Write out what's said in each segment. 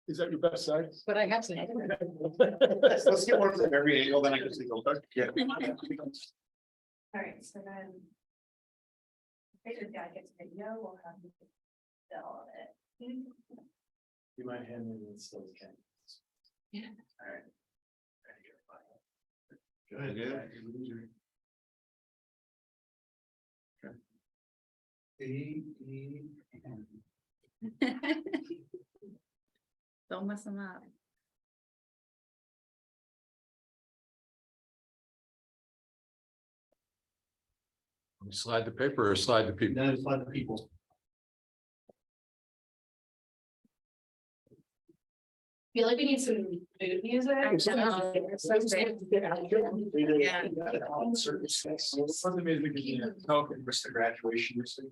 Is that your best side? But I have some. Let's get one from every angle, then I can see. Yeah. All right, so then. Picture guy gets video, we'll have. Fill of it. You might hand me the still can. Yeah. All right. Good. Don't mess them up. Slide the paper or slide the people? Then it's like the people. Feel like we need some mood music. Yeah. For the music, okay, Mr. Graduation. music.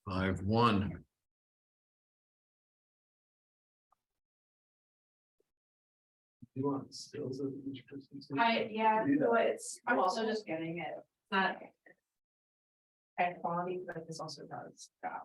5-1. You want stills of each person's. Yeah, so I'm also just getting it, not. High quality, but this also does job.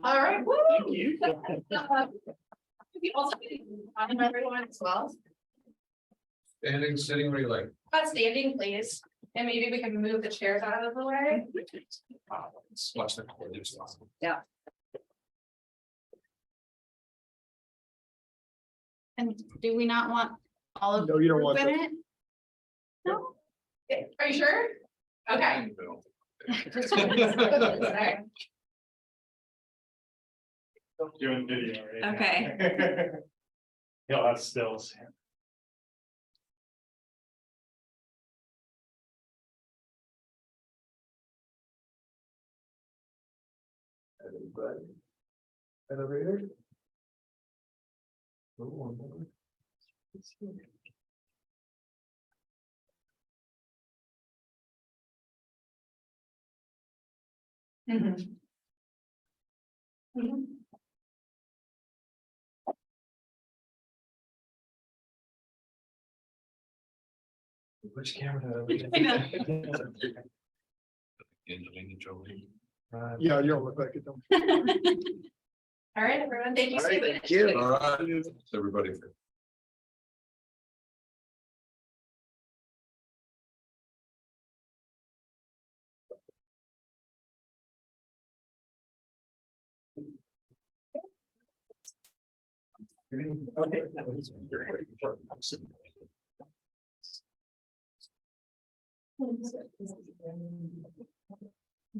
All right, woo! Thank you. Everyone as well. Standing, sitting, where you like? Standing, please, and maybe we can move the chairs out of the way. Let's watch the cord. And do we not want all of? No, you don't want in that. it? No. Are you sure? Okay. Alright. Doing video right Okay. now. He'll have stills. Elevator. Mhm. Mhm. Which camera? Angelina Jolie. Yeah, you don't look like it. Don't. All right, everyone, thank you All so right, much. thank you. All right, thanks, everybody.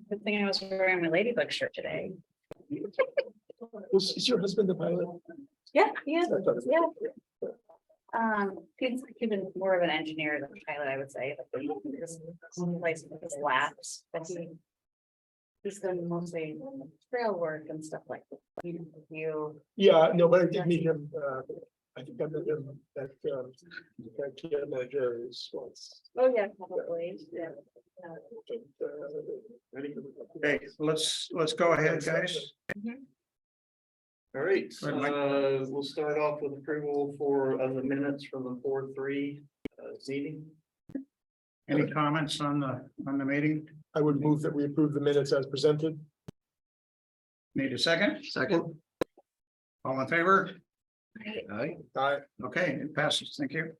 Good thing I was wearing my ladybug shirt today. Is your husband the pilot? Yeah, yeah, I thought it was- yeah. He's been more of an engineer than a pilot, I would say, but his laps, but he's done mostly trail work and stuff like that. You, Yeah, no, but I did meet him, I think I met him at, that care manager is once. oh, yeah, probably, yeah. Okay, let's go ahead, guys. All right, Go ahead, Mike. we'll start off with approval for the minutes from the 4-3 meeting. Any comments on the meeting? I would move that we approve the minutes as presented. Need a second? Second. All in favor? Aye. Okay, it passes. Thank you.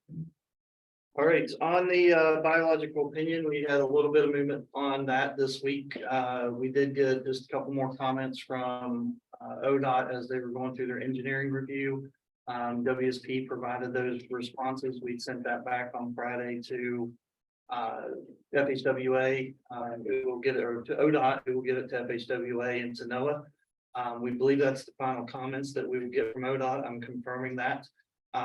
All right, on the biological opinion, we had a little bit of movement on that this week. We did get just a couple more comments from ODOT as they were going through their engineering review. WSP provided those responses. We sent that back on Friday to FHWA, who will get it, or to ODOT, who will get it to FHWA and to NOAA. We believe that's the final comments that we would get from ODOT. I'm confirming that,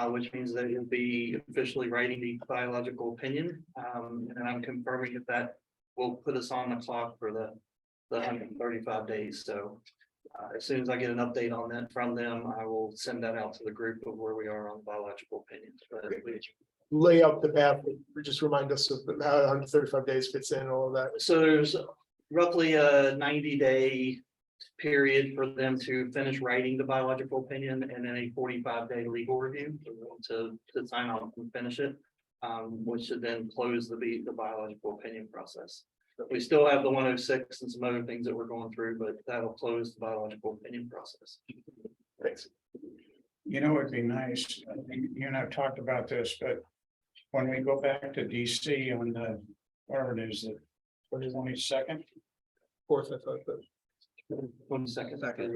which means that it'll be officially writing the biological opinion. And I'm confirming that will put us on the clock for the 135 days. So as soon as I get an update on that from them, I will send that out to the group of where we are on biological opinions. But Lay out the path, just remind us of how 135 days fits in, all of that. so there's roughly a 90-day period for them to finish writing the biological opinion, and then a 45-day legal review to sign off and finish it, which should then close the biological opinion process. We still have the 106 and some other things that we're going through, but that'll close the biological opinion process. Thanks. You know, it'd be nice, you and I've talked about this, but when we go back to DC on the, whatever it is, the 22nd. Fourth, I thought that. 22nd. Second.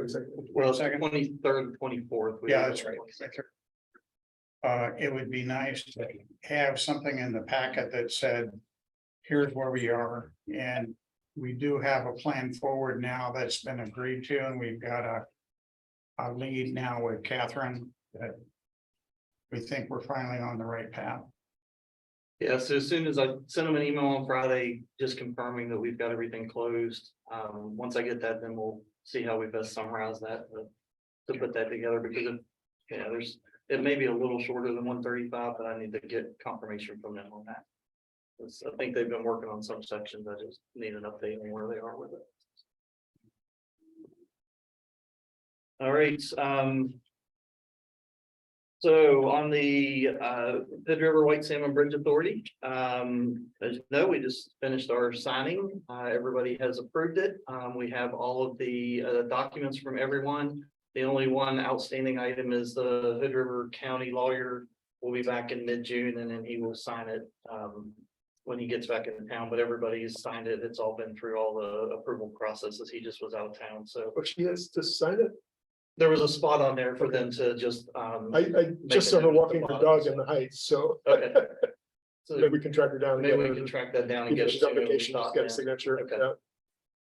Well, 22nd. 23rd, 24th. Yeah, that's right. It would be nice to have something in the packet that said, here's where we are, and we do have a plan forward now that's been agreed to, and we've got a lead now with Catherine that we think we're finally on the right path. Yeah, so as soon as I sent them an email on Friday, just confirming that we've got everything closed. Once I get that, then we'll see how we best summarize that, to put that together, because it may be a little shorter than 135, but I need to get confirmation from them on that. I think they've been working on some sections. I just need an update on where they are with it. All right, so on the Pitt River White Salmon Bridge Authority, as you know, we just finished our signing. Everybody has approved it. We have all of the documents from everyone. The only one outstanding item is the Hood River County lawyer will be back in mid-June, and then he will sign it when he gets back in town. But everybody's signed it. It's all been through all the approval processes. He just was out of town, so But she has to sign it. there was a spot on there for them to just. I just saw her walking her dog in the heights, so Okay. So maybe we can track her down. and maybe get we her- can track that down and give get. her it some to him. vacation, just get a signature. Okay. Yeah.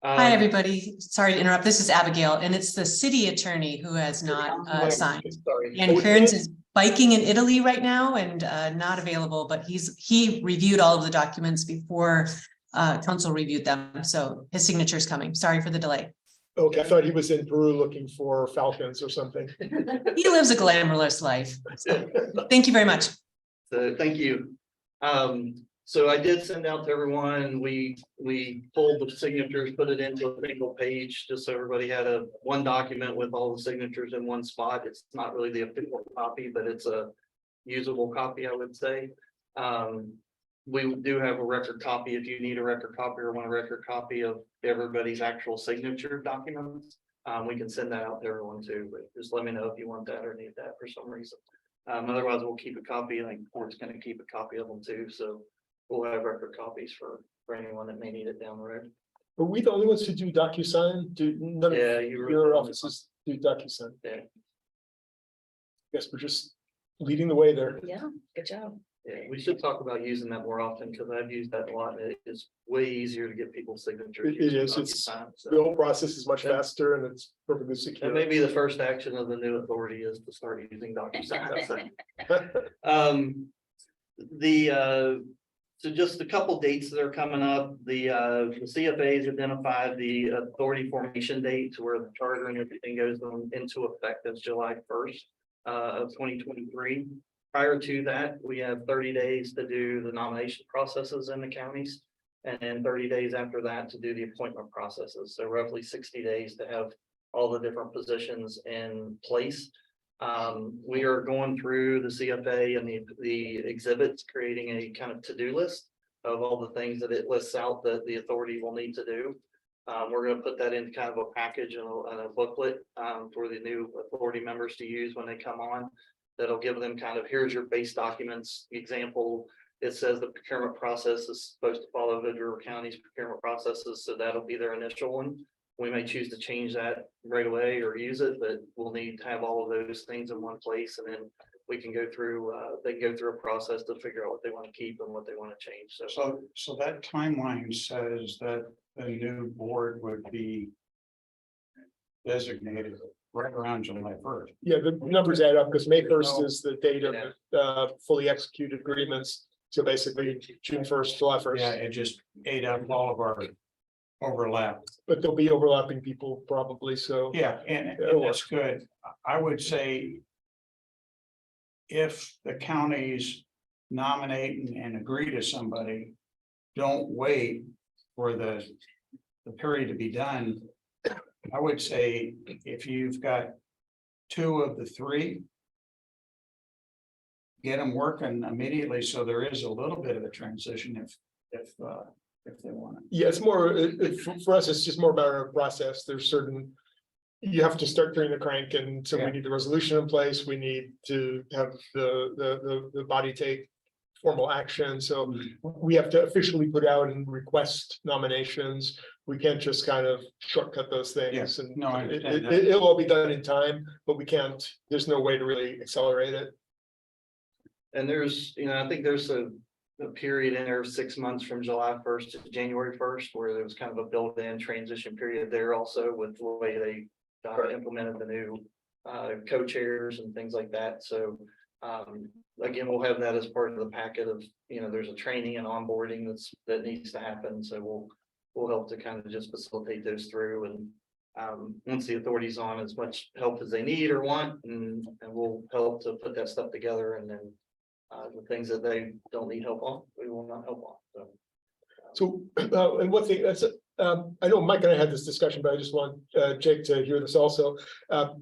Hi, everybody. Sorry to interrupt. This is Abigail, and it's the city attorney who has not signed. Sorry. And Kearns is biking in Italy right now and not available, but he reviewed all of the documents before council reviewed them. So his signature is coming. Sorry for the delay. Okay, I thought he was in Peru looking for falcons or something. He lives a glamorous life. So, thank you very much. So thank you. So I did send out to everyone, we pulled the signatures, put it into a single page, just so everybody had one document with all the signatures in one spot. It's not really the official copy, but it's a usable copy, I would say. We do have a record copy. If you need a record copy or want a record copy of everybody's actual signature documents, we can send that out to everyone too, but just let me know if you want that or need that for some reason. Otherwise, we'll keep a copy. I think the court's going to keep a copy of them too, so we'll have record copies for anyone that may need it down the road. Are we the only ones who do DocuSign? Do none of Yeah, you were. your offices do DocuSign? Yeah. Guess we're just leading the way there. Yeah, good job. Yeah, we should talk about using that more often, because I've used that a lot. It is way easier to get people's signatures. It is, using it's- DocuSign, so. The whole process is much Yeah. faster and it's perfectly secure. And maybe the first action of the new authority is to start using DocuSign. So just a couple dates that are coming up, the CFA has identified the authority formation date to where the charter and everything goes into effect as July 1st of 2023. Prior to that, we have 30 days to do the nomination processes in the counties. And then 30 days after that to do the appointment processes. So roughly 60 days to have all the different positions in place. We are going through the CFA and the exhibits, creating a kind of to-do list of all the things that it lists out that the authority will need to do. We're going to put that into kind of a package and a booklet for the new authority members to use when they come on. That'll give them kind of, here's your base documents. Example, it says the procurement process is supposed to follow Hood River County's procurement processes, so that'll be their initial one. we may choose to change that right away or use it, but we'll need to have all of those things in one place, and then we can go through, they can go through a process to figure out what they want to keep and what they want to change, so. So that timeline says that the new board would be designated right around July 1st. Yeah, the numbers add up because May 1st is the date of the fully executed agreements. So basically June 1st, July 1st. Yeah, it just ate up all of our overlap. But there'll be overlapping people probably, so. Yeah, and that's good. I would say if the counties nominate and agree to somebody, don't wait for the period to be done. I would say if you've got two of the three, get them working immediately, so there is a little bit of a transition if they want it. Yeah, it's more, for us, it's just more about our process. There's certain. You have to start turning the crank, and so Yeah. we need the resolution in place. We need to have the body take formal action. So we have to officially put out and request nominations. We can't just kind of shortcut those things. Yeah. And No, I understand that. it'll all be done in time, but we can't, there's no way to really accelerate it. And there's, I think there's a period in there, 6 months from July 1st to January 1st, where there was kind of a built-in transition period there also with the way they implemented the new co-chairs and things like that. So again, we'll have that as part of the packet of, there's a training and onboarding that needs to happen. So we'll help to kind of just facilitate those through, and once the authority's on, as much help as they need or want, and we'll help to put that stuff together, and then the things that they don't need help on, we will not help on, so. So, and one thing, that's, I know Mike and I had this discussion, but I just want Jake to hear this also.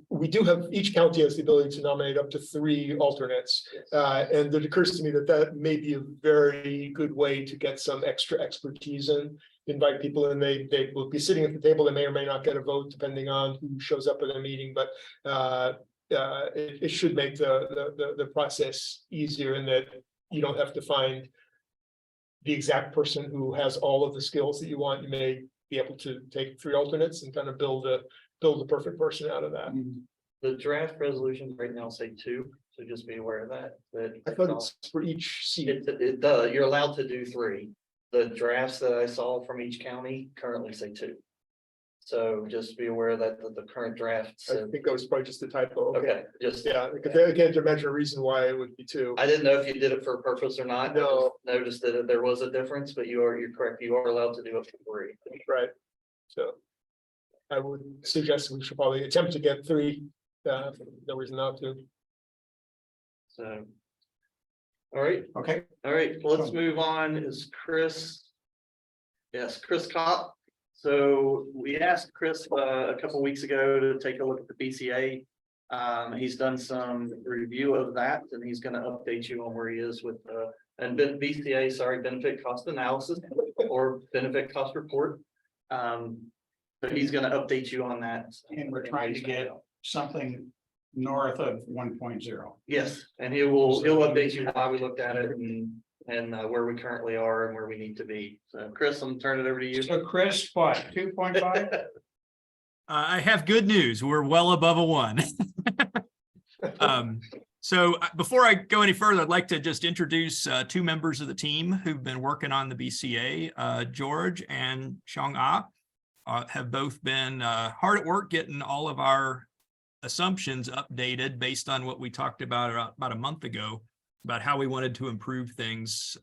We do have, each county has the ability to nominate up to 3 alternates. And it occurs to me that that may be a very good way to get some extra expertise in, invite people in, they will be sitting at the table, they may or may not get a vote depending on who shows up at a meeting, but it should make the process easier in that you don't have to find the exact person who has all of the skills that you want. You may be able to take 3 alternates and kind of build the perfect person out of that. The draft resolutions right now say 2, so just be aware of that. I thought it's for each seat. It does, you're allowed to do 3. The drafts that I saw from each county currently say 2. So just be aware that the current draft I said, think that was probably just a typo. okay, just. Yeah, because I can't imagine a reason why it would be 2. I didn't know if you did it for a purpose or not. I No. just noticed that there was a difference, but you're correct. You are allowed to do it for 3. Right. So I would suggest we should probably attempt to get 3. No reason not to. So. All right, Okay, let's move on. Is Chris? Yes, Chris Kopp. So we asked Chris a couple weeks ago to take a look at the BCA. He's done some review of that, and he's going to update you on where he is with BCA, sorry, benefit cost analysis or benefit cost report. So he's going to update you on that. and we're trying to get something north of 1.0. Yes, and he'll update you why we looked at it and where we currently are and where we need to be. So Chris, I'm turning it over to you. So Chris, what, 2.5? I have good news. We're well above a 1. So before I go any further, I'd like to just introduce 2 members of the team who've been working on the BCA. George and Xiong have both been hard at work getting all of our assumptions updated based on what we talked about a month ago, about how we wanted to improve things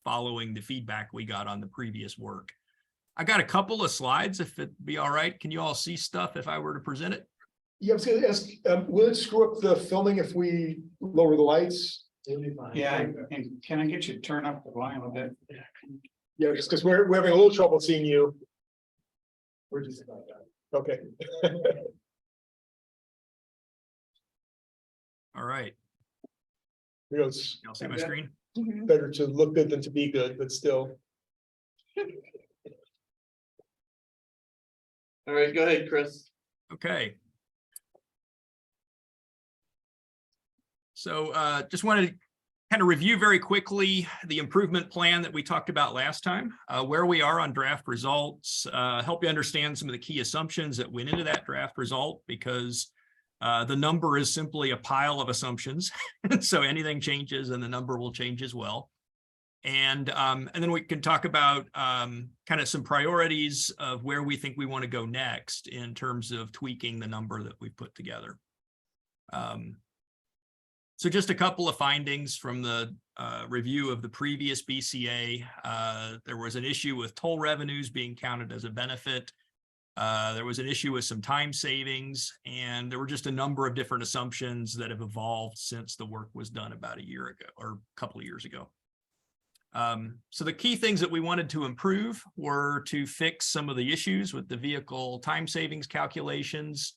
following the feedback we got on the previous work. I got a couple of slides, if it'd be all right. Can you all see stuff if I were to present it? Yeah, I was gonna ask, will it screw up the filming if we lower the lights? Yeah, and can I get you to turn up the volume a bit? Yeah, just because we're having a little trouble seeing you. We're just about that. Okay. All right. You know, it's Y'all see my screen? better to look good than to be good, but still. All right, go ahead, Chris. Okay. So just wanted to kind of review very quickly the improvement plan that we talked about last time, where we are on draft results, help you understand some of the key assumptions that went into that draft result, because the number is simply a pile of assumptions. So anything changes and the number will change as well. And then we can talk about kind of some priorities of where we think we want to go next in terms of tweaking the number that we put together. So just a couple of findings from the review of the previous BCA. There was an issue with toll revenues being counted as a benefit. There was an issue with some time savings, and there were just a number of different assumptions that have evolved since the work was done about a year ago or a couple of years ago. So the key things that we wanted to improve were to fix some of the issues with the vehicle time savings calculations.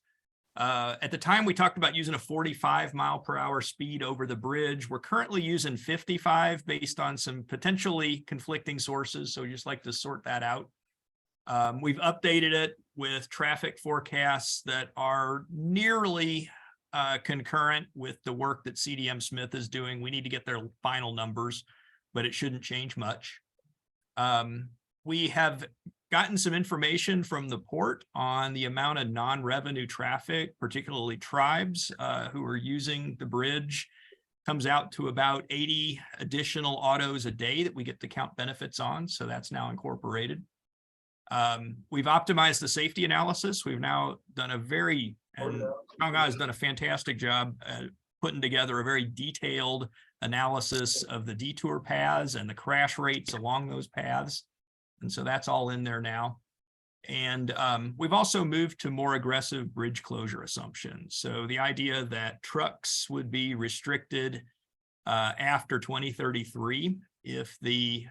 At the time, we talked about using a 45-mile-per-hour speed over the bridge. We're currently using 55 based on some potentially conflicting sources, so we just like to sort that out. We've updated it with traffic forecasts that are nearly concurrent with the work that CDM Smith is doing. We need to get their final numbers, but it shouldn't change much. We have gotten some information from the port on the amount of non-revenue traffic, particularly tribes who are using the bridge. Comes out to about 80 additional autos a day that we get to count benefits on, so that's now incorporated. We've optimized the safety analysis. We've now done and Xiong has done a fantastic job at putting together a very detailed analysis of the detour paths and the crash rates along those paths. And so that's all in there now. And we've also moved to more aggressive bridge closure assumptions. So the idea that trucks would be restricted after 2033 if the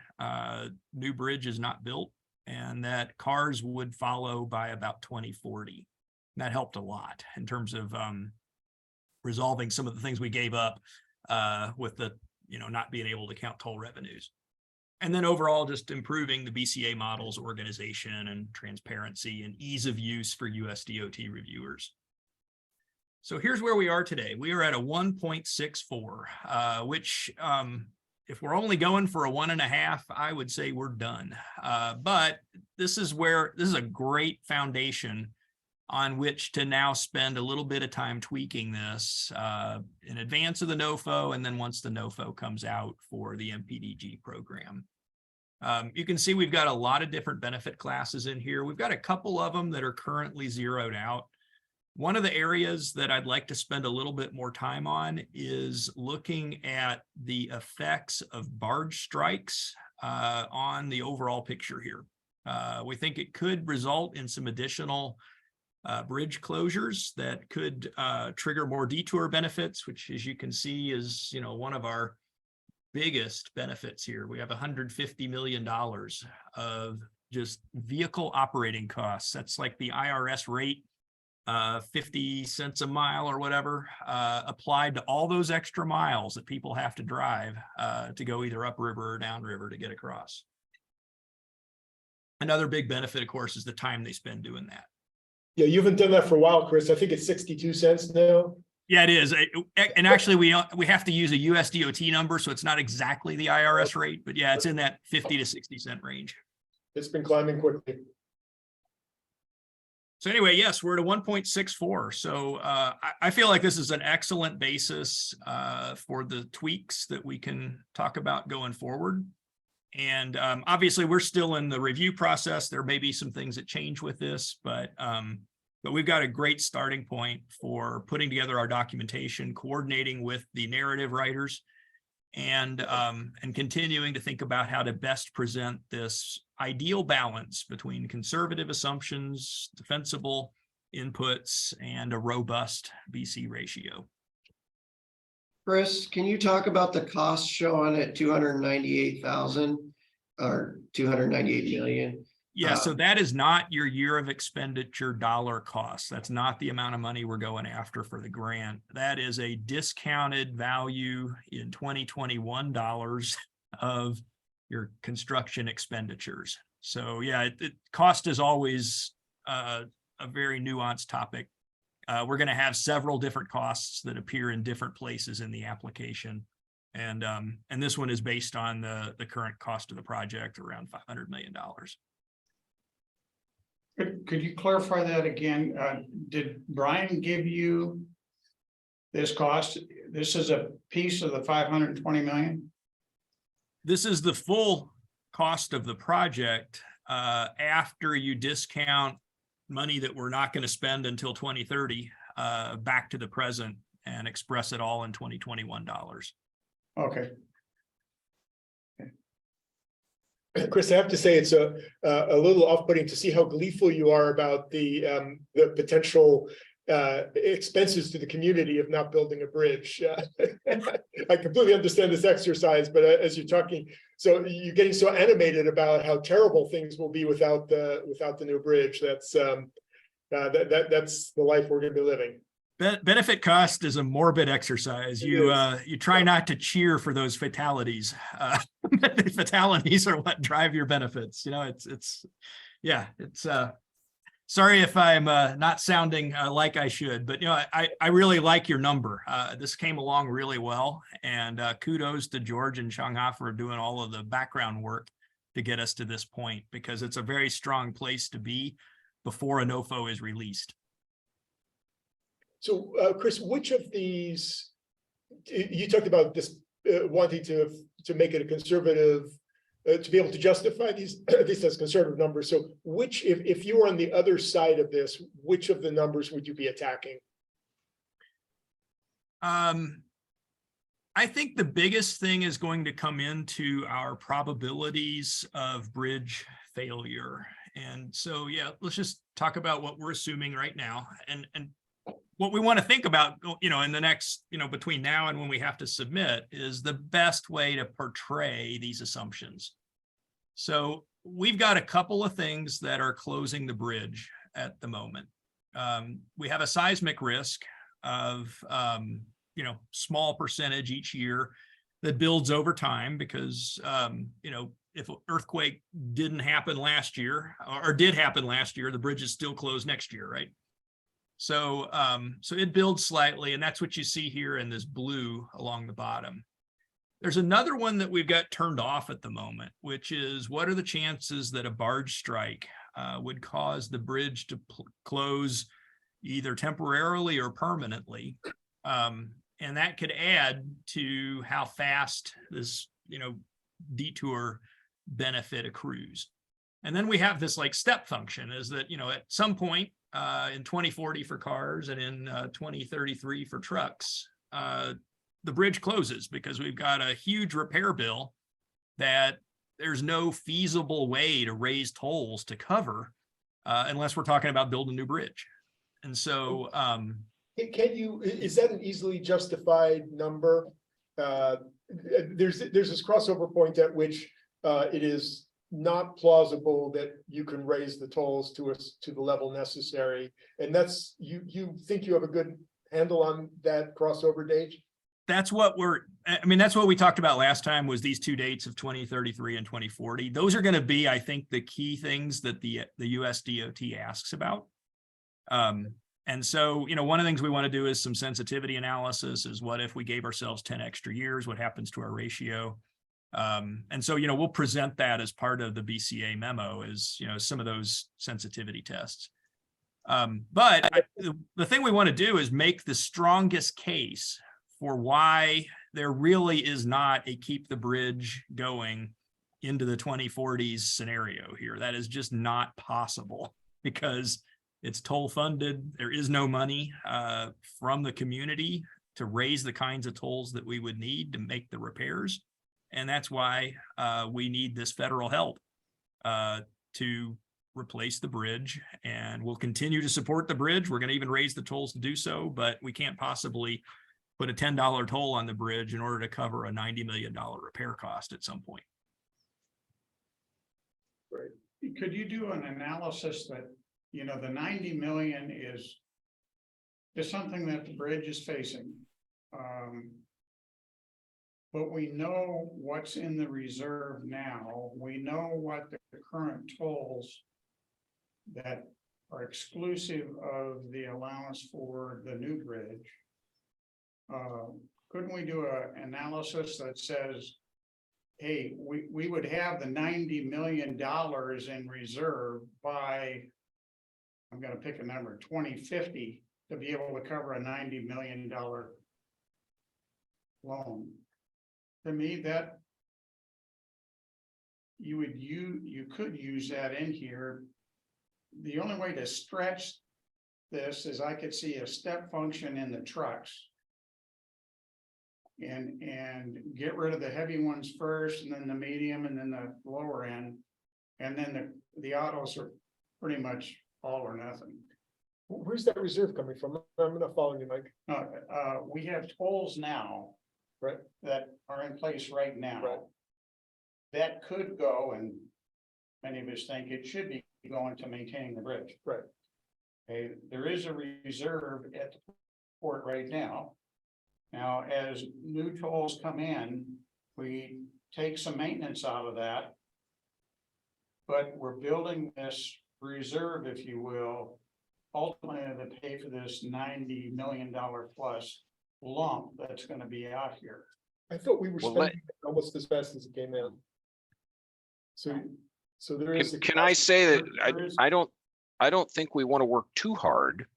new bridge is not built, and that cars would follow by about 2040. And that helped a lot in terms of resolving some of the things we gave up with the, not being able to count toll revenues. And then overall, just improving the BCA model's organization and transparency and ease of use for USDOT reviewers. So here's where we are today. We are at a 1.64, which if we're only going for a 1.5, I would say we're done. But this is a great foundation on which to now spend a little bit of time tweaking this in advance of the NOFO, and then once the NOFO comes out for the MPDG program. You can see we've got a lot of different benefit classes in here. We've got a couple of them that are currently zeroed out. One of the areas that I'd like to spend a little bit more time on is looking at the effects of barge strikes on the overall picture here. We think it could result in some additional bridge closures that could trigger more detour benefits, which, as you can see, is one of our biggest benefits here. We have $150 million of just vehicle operating costs. That's like the IRS rate, 50 cents a mile or whatever, applied to all those extra miles that people have to drive to go either upriver or downriver to get across. Another big benefit, of course, is the time they spend doing that. Yeah, you haven't done that for a while, Chris. I think it's 62 cents now. Yeah, it is. And actually, we have to use a USDOT number, so it's not exactly the IRS rate, but yeah, it's in that 50 to 60 cent range. It's been climbing quickly. So anyway, yes, we're at a 1.64. So I feel like this is an excellent basis for the tweaks that we can talk about going forward. And obviously, we're still in the review process. There may be some things that change with this, but we've got a great starting point for putting together our documentation, coordinating with the narrative writers, and continuing to think about how to best present this ideal balance between conservative assumptions, defensible inputs, and a robust BC ratio. Chris, can you talk about the cost showing at 298,000 or 298 million? Yeah, so that is not your year of expenditure dollar cost. That's not the amount of money we're going after for the grant. That is a discounted value in 2021 dollars of your construction expenditures. So yeah, cost is always a very nuanced topic. We're going to have several different costs that appear in different places in the application. And this one is based on the current cost of the project, around $500 million. Could you clarify that again? Did Brian give you this cost? This is a piece of the 520 million? This is the full cost of the project after you discount money that we're not going to spend until 2030 back to the present and express it all in 2021 dollars. Okay, Chris, I have to say, it's a little off-putting to see how gleeful you are about the potential expenses to the community of not building a bridge. I completely understand this exercise, but as you're talking, so you're getting so animated about how terrible things will be without the new bridge. That's that's the life we're going to be living. Benefit cost is a morbid exercise. You try not to cheer for those fatalities. The fatalities are what drive your benefits. You know, it's sorry if I'm not sounding like I should, but you know, I really like your number. This came along really well, and kudos to George and Xiongha for doing all of the background work to get us to this point, because it's a very strong place to be before a NOFO is released. So, Chris, which of these, you talked about this wanting to make it a conservative, to be able to justify these as conservative numbers. So which, if you were on the other side of this, which of the numbers would you be attacking? I think the biggest thing is going to come into our probabilities of bridge failure. And so, yeah, let's just talk about what we're assuming right now. And what we want to think about, you know, in the next, you know, between now and when we have to submit, is the best way to portray these assumptions. So we've got a couple of things that are closing the bridge at the moment. We have a seismic risk of, you know, small percentage each year that builds over time because, you know, if an earthquake didn't happen last year or did happen last year, the bridge is still closed next year, right? So, so it builds slightly, and that's what you see here in this blue along the bottom. There's another one that we've got turned off at the moment, which is what are the chances that a barge strike would cause the bridge to close either temporarily or permanently? And that could add to how fast this, you know, detour benefit accrues. And then we have this like step function, is that, you know, at some point in 2040 for cars and in 2033 for trucks, the bridge closes because we've got a huge repair bill that there's no feasible way to raise tolls to cover unless we're talking about building a new bridge. And so Can you, is that an easily justified number? There's this crossover point at which it is not plausible that you can raise the tolls to the level necessary. And that's, you think you have a good handle on that crossover date? That's what that's what we talked about last time, was these two dates of 2033 and 2040. Those are going to be, I think, the key things that the US DOT asks about. And so, you know, one of the things we want to do is some sensitivity analysis. Is what if we gave ourselves 10 extra years, what happens to our ratio? And so, you know, we'll present that as part of the BCA memo, is, you know, some of those sensitivity tests. But the thing we want to do is make the strongest case for why there really is not a keep the bridge going into the 2040s scenario here. That is just not possible because it's toll funded. There is no money from the community to raise the kinds of tolls that we would need to make the repairs. And that's why we need this federal help to replace the bridge. And we'll continue to support the bridge. We're going to even raise the tolls to do so, but we can't possibly put a $10 toll on the bridge in order to cover a $90 million repair cost at some point. could you do an analysis that, you know, the 90 million is something that the bridge is facing. But we know what's in the reserve now. We know what the current tolls that are exclusive of the allowance for the new bridge couldn't we do a analysis that says, hey, we would have the $90 million in reserve by, I'm gonna pick a number, 2050, to be able to cover a $90 million loan. To me, that you could use that in here. The only way to stretch this is I could see a step function in the trucks. And get rid of the heavy ones first, and then the medium, and then the lower end. And then the autos are pretty much all or nothing. Where's that reserve coming from? I'm not following you, Mike. We have tolls now. Right. That are in place right now. Right. That could go, and many of us think it should be going to maintaining the bridge. Right. Okay, there is a reserve at the port right now. Now, as new tolls come in, we take some maintenance out of that. But we're building this reserve, if you will, ultimately to pay for this $90 million plus lump that's gonna be out here. I thought we were Well, spending almost as fast as it came in. So there is. Can I say that There is- I don't think we want to work too hard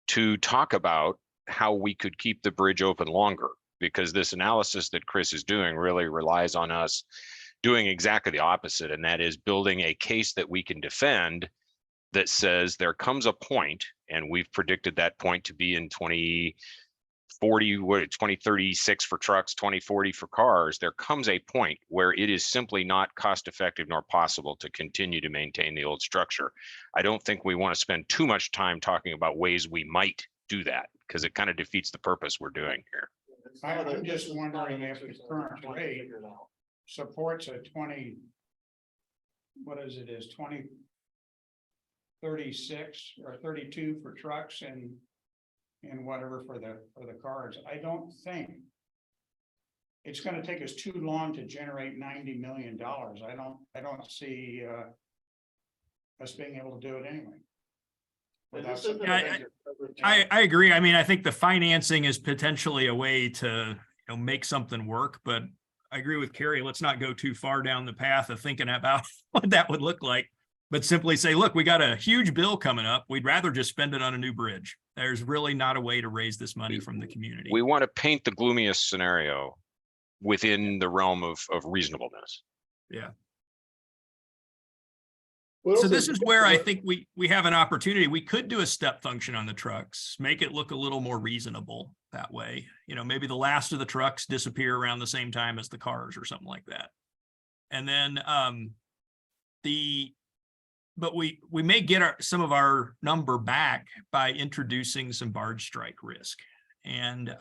to talk about how we could keep the bridge open longer, because this analysis that Chris is doing really relies on us doing exactly the opposite, and that is building a case that we can defend that says there comes a point, and we've predicted that point to be in 2040, 2036 for trucks, 2040 for cars. There comes a point where it is simply not cost effective nor possible to continue to maintain the old structure. I don't think we want to spend too much time talking about ways we might do that, because it kind of defeats the purpose we're doing here. I'm just wondering if the current rate supports a 20. What is 2036 or 32 for trucks and whatever for the cars. I don't think it's gonna take us too long to generate $90 million. I don't see us being able to do it anyway. But Without this isn't a some- major- I agree. I mean, I think the financing is potentially a way to, make something work, but I agree with Carrie. Let's not go too far down the path of thinking about what that would look like, but simply say, look, we got a huge bill coming up. We'd rather just spend it on a new bridge. There's really not a way to raise this money from the community. We want to paint the gloomiest scenario within the realm of reasonableness. So this is where I think we have an opportunity. We could do a step function on the trucks, make it look a little more reasonable that way. Maybe the last of the trucks disappear around the same time as the cars or something like that. And then but we may get some of our number back by introducing some barge strike risk. And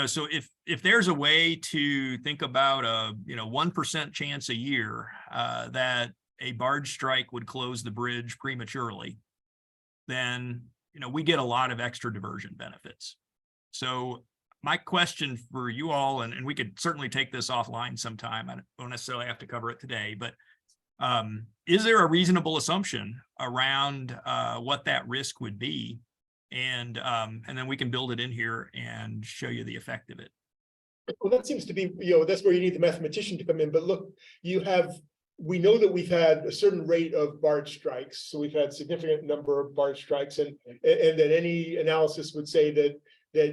so if there's a way to think about a 1% chance a year that a barge strike would close the bridge prematurely, then, we get a lot of extra diversion benefits. So my question for you all, and we could certainly take this offline sometime, I don't necessarily have to cover it today, but is there a reasonable assumption around what that risk would be? And then we can build it in here and show you the effect of it. Well, that seems to be, that's where you need the mathematician to come in, but look, we know that we've had a certain rate of barge strikes, so we've had significant number of barge strikes, and that any analysis would say that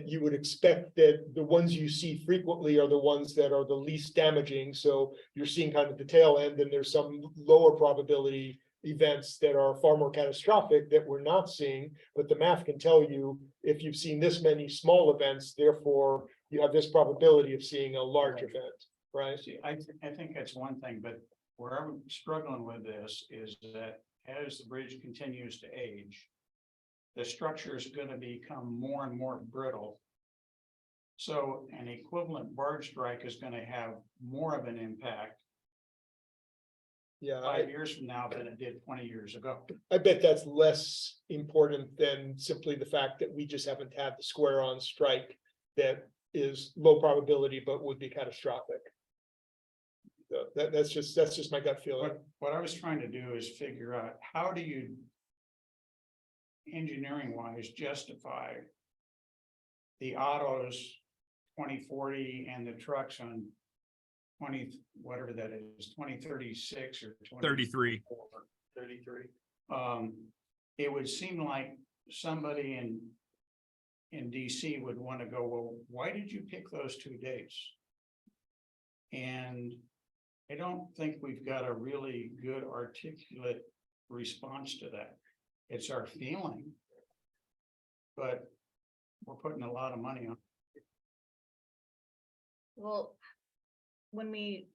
you would expect that the ones you see frequently are the ones that are the least damaging, so you're seeing kind of the tail end, and there's some lower probability events that are far more catastrophic that we're not seeing, but the math can tell you if you've seen this many small events, therefore you have this probability of seeing a large event, right? I think that's one thing, but where I'm struggling with this is that as the bridge continues to age, the structure is going to become more and more brittle. So an equivalent barge strike is going to have more of an impact Yeah, 5 years from now than it did 20 years ago. I bet that's less important than simply the fact that we just haven't had the square on strike that is low probability, but would be catastrophic. So that's just my gut feeling. What I was trying to do is figure out, how do you engineering wise justify the autos 2040 and the trucks on 20, whatever that is, 2036 or 33. 33. It would seem like somebody in DC would want to go, well, why did you pick those two dates? And I don't think we've got a really good articulate response to that. It's our feeling. But we're putting a lot of money on. Well, when we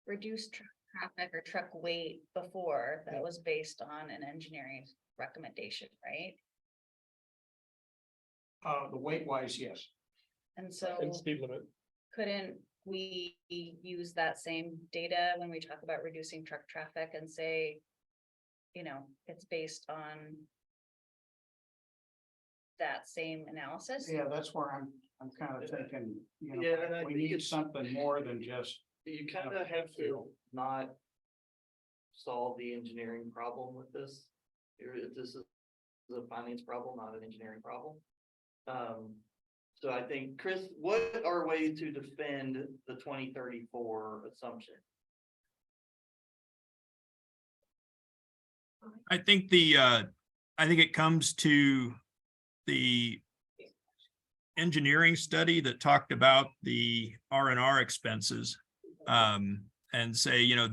reduced traffic or truck weight before, that was based on an engineering recommendation, right? The weight wise, yes. And so And speed limit. couldn't we use that same data when we talk about reducing truck traffic and say, you know, it's based on that same analysis? Yeah, that's where I'm kind of thinking, you Yeah, and I know, we think need it's- something more than just. You kind of have to not solve the engineering problem with this. This is a finance problem, not an engineering problem. So I think, Chris, what are ways to defend the 2034 assumption? I think I think it comes to the engineering study that talked about the R&R expenses. And say, you know,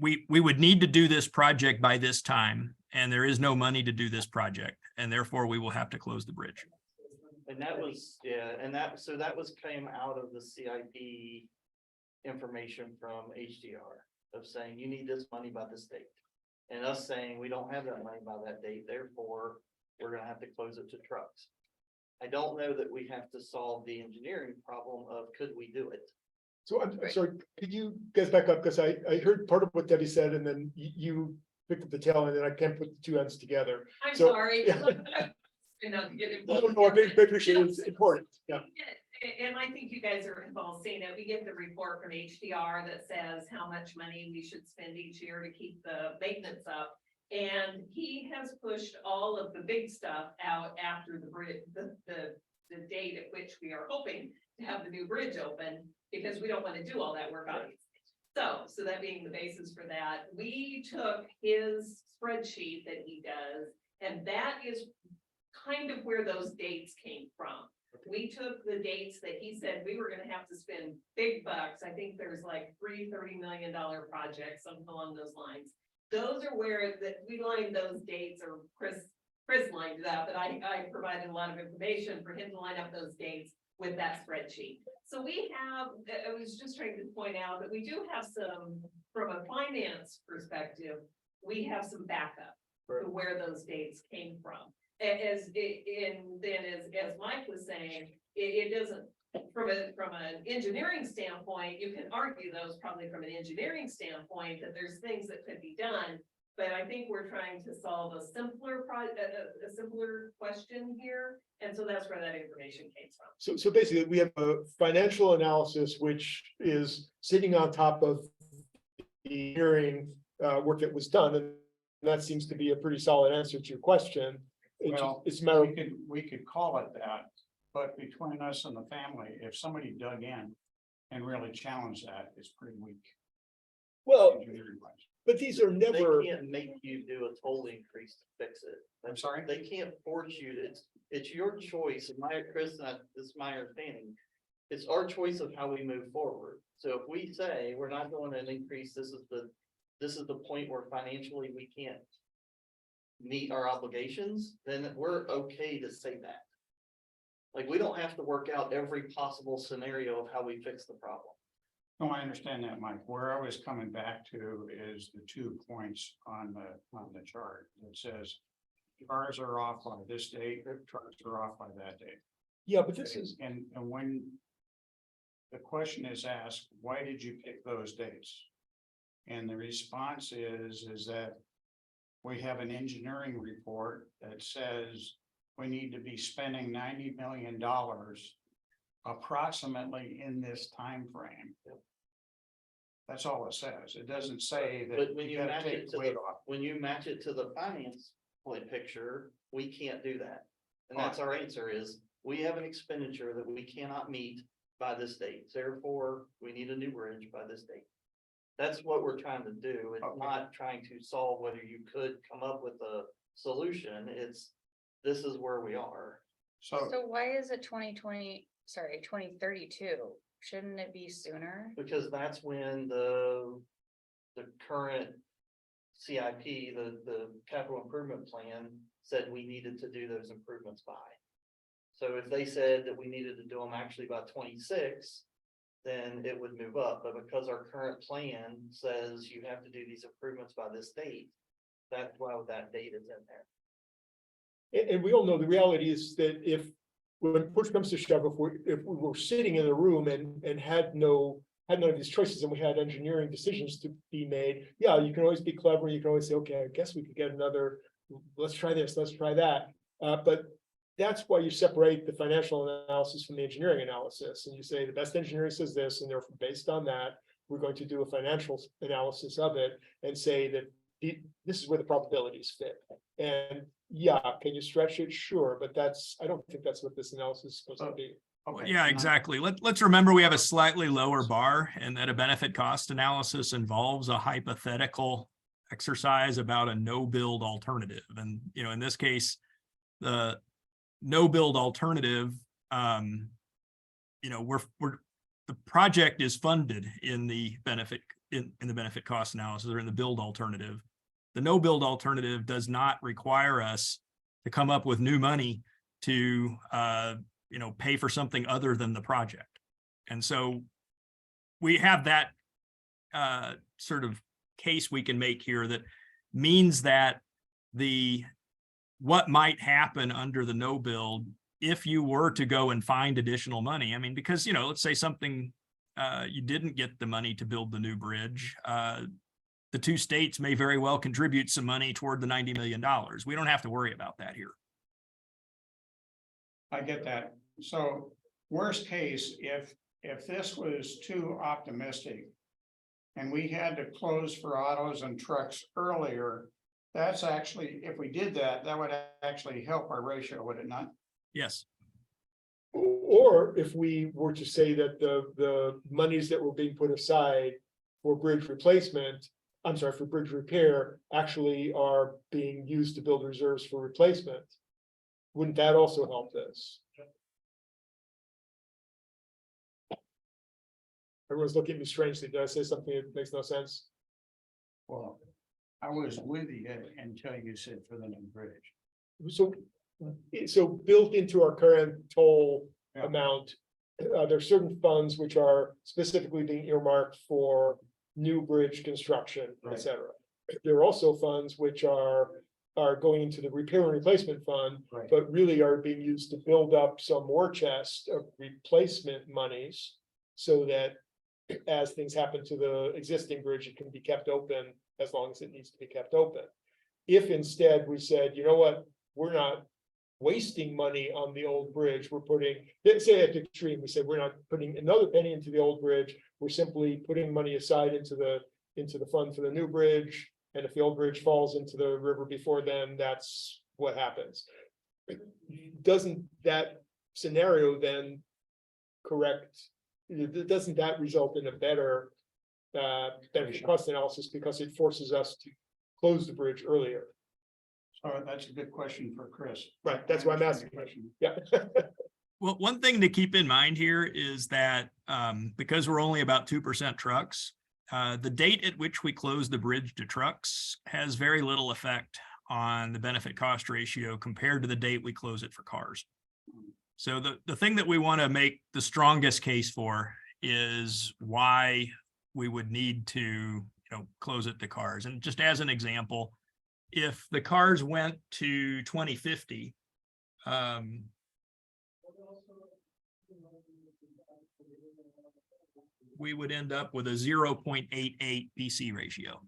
we would need to do this project by this time, and there is no money to do this project, and therefore we will have to close the bridge. And that was, so that was came out of the CIP information from HDR of saying you need this money by this date. And us saying we don't have that money by that date, therefore we're gonna have to close it to trucks. I don't know that we have to solve the engineering problem of could we do it? So I'm sorry, could you guys back up? Because I heard part of what Debbie said and then you picked up the tail end and I can't put the two ends together. I'm So- sorry. Yeah. You know, get it- No, no, I appreciate it. It's important. Yeah. And I think you guys are all seeing it. We get the report from HDR that says how much money we should spend each year to keep the maintenance up. And he has pushed all of the big stuff out after the bridge, the date at which we are hoping to have the new bridge open, because we don't want to do all that work on it. So that being the basis for that, we took his spreadsheet that he does, and that is kind of where those dates came from. We took the dates that he said we were gonna have to spend big bucks. I think there's like $30 million projects, something along those lines. Those are where that we lined those dates, or Chris lined it up, but I provided a lot of information for him to line up those dates with that spreadsheet. So we have, I was just trying to point out that we do have some, from a finance perspective, we have some backup to where those dates came from. As Mike was saying, it doesn't, from an engineering standpoint, you can argue those probably from an engineering standpoint that there's things that could be done. But I think we're trying to solve a simpler question here, and so that's where that information came from. So basically, we have a financial analysis which is sitting on top of the hearing work that was done, and that seems to be a pretty solid answer to your question. Well, It's a matter of, we could call it that, but between us and the family, if somebody dug in and really challenged that, it's pretty weak. well, engineering-wise. but these are never, They can't make you do a toll increase to fix it. I'm sorry? They can't force you to, it's your choice, and Chris, and this is my understanding. It's our choice of how we move forward. So if we say we're not going to increase, this is the point where financially we can't meet our obligations, then we're okay to say that. Like, we don't have to work out every possible scenario of how we fix the problem. No, I understand that, Mike. Where I was coming back to is the 2 points on the chart. It says cars are off by this date, trucks are off by that date. yeah, but this is, And when the question is asked, why did you pick those dates? And the response is that we have an engineering report that says we need to be spending $90 million approximately in this time frame. That's all it says. It doesn't say that But when you you gotta match take it to weight off. when you match it to the finance point picture, we can't do that. And that's our answer is, we have an expenditure that we cannot meet by this date. Therefore, we need a new bridge by this date. That's what we're trying to do. It's Okay. not trying to solve whether you could come up with a solution. It's, this is where we are. So So why is it 2032? Shouldn't it be sooner? Because that's when the current CIP, the capital improvement plan said we needed to do those improvements by. So if they said that we needed to do them actually by 26, then it would move up. But because our current plan says you have to do these improvements by this date, that's why that date is in there. And we all know the reality is that if, when push comes to shove, if we were sitting in a room and had none of these choices and we had engineering decisions to be made, yeah, you can always be clever. You can always say, okay, I guess we could get another, let's try this, let's try that. But that's why you separate the financial analysis from the engineering analysis. And you say the best engineering says this, and therefore based on that, we're going to do a financial analysis of it and say that this is where the probabilities fit. And yeah, can you stretch it? Sure, but I don't think that's what this analysis is supposed to be. okay, Yeah, so now- exactly. Let's remember we have a slightly lower bar and that a benefit cost analysis involves a hypothetical exercise about a no build alternative. And, you know, in this case, the no build alternative, you know, the project is funded in the benefit, in the benefit cost analysis or in the build alternative. The no build alternative does not require us to come up with new money to, you know, pay for something other than the project. And so we have that sort of case we can make here that means that what might happen under the no build if you were to go and find additional money. I mean, because, you know, let's say something, you didn't get the money to build the new bridge. The two states may very well contribute some money toward the $90 million. We don't have to worry about that here. I get that. So worst case, if this was too optimistic and we had to close for autos and trucks earlier, that's actually, if we did that, that would actually help our ratio, would it not? Yes. Or if we were to say that the monies that were being put aside for bridge replacement, I'm sorry, for bridge repair, actually are being used to build reserves for replacement. Wouldn't that also help this? Everyone's looking at me strangely. Did I say something that makes no sense? Well, I was with you until you said for the new bridge. So built into our current toll Yeah. amount, there are certain funds which are specifically being earmarked for new bridge construction, et Right. cetera. There are also funds which are going into the repair and replacement fund, Right. but really are being used to build up some war chest of replacement monies so that as things happen to the existing bridge, it can be kept open as long as it needs to be kept open. If instead we said, you know what, we're not wasting money on the old bridge, we're putting, let's say at the extreme, we said, we're not putting another penny into the old bridge, we're simply putting money aside into the fund for the new bridge. And if the old bridge falls into the river before then, that's what happens. Doesn't that scenario then correct? Doesn't that result in a better benefit cost analysis because it forces us to close the bridge earlier? So that's a good question for Chris. Right, that's why I'm asking. Yeah. Well, one thing to keep in mind here is that because we're only about 2% trucks, the date at which we close the bridge to trucks has very little effect on the benefit cost ratio compared to the date we close it for cars. So the thing that we want to make the strongest case for is why we would need to, close it to cars. And just as an example, if the cars went to 2050, we would end up with a 0.88 BC ratio.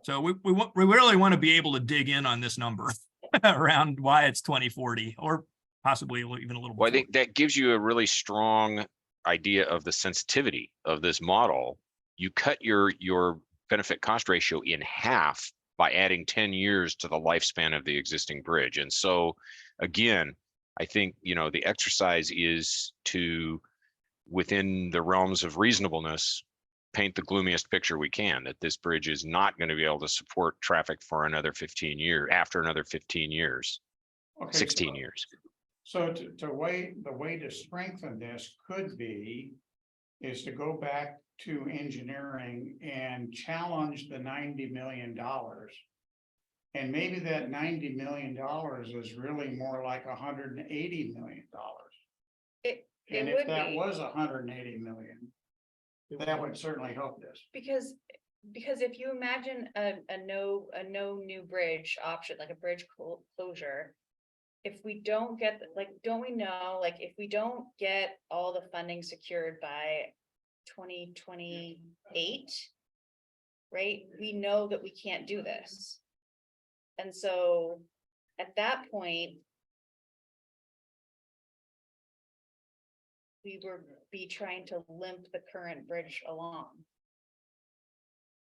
So we really want to be able to dig in on this number around why it's 2040 or possibly even a little Well, I before. think that gives you a really strong idea of the sensitivity of this model. You cut your benefit cost ratio in half by adding 10 years to the lifespan of the existing bridge. And so again, I think, you know, the exercise is to, within the realms of reasonableness, paint the gloomiest picture we can, that this bridge is not going to be able to support traffic for another 15 years, after another 15 years, Okay, 16 years. So the way to strengthen this could be is to go back to engineering and challenge the $90 million. And maybe that $90 million is really more like $180 million. It And would if that be. was $180 million, that would certainly help this. Because if you imagine a no new bridge option, like a bridge closure. If we don't get, like, don't we know, like, if we don't get all the funding secured by 2028. Right, we know that we can't do this. And so at that point. We were trying to limp the current bridge along.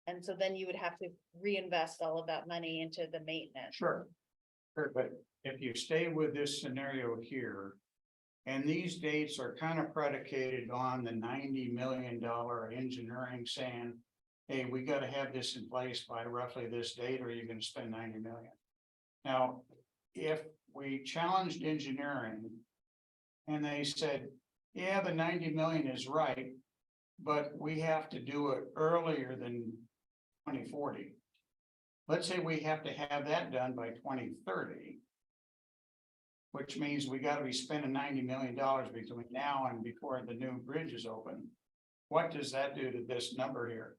And so then you would have to reinvest all of that money into the maintenance. Sure. Sure, but if you stay with this scenario here. And these dates are kind of predicated on the $90 million engineering saying. Hey, we gotta have this in place by roughly this date, or you're gonna spend 90 million. Now, if we challenged engineering. And they said, yeah, the 90 million is right. But we have to do it earlier than 2040. Let's say we have to have that done by 2030. Which means we gotta be spending $90 million between now and before the new bridge is open. What does that do to this number here?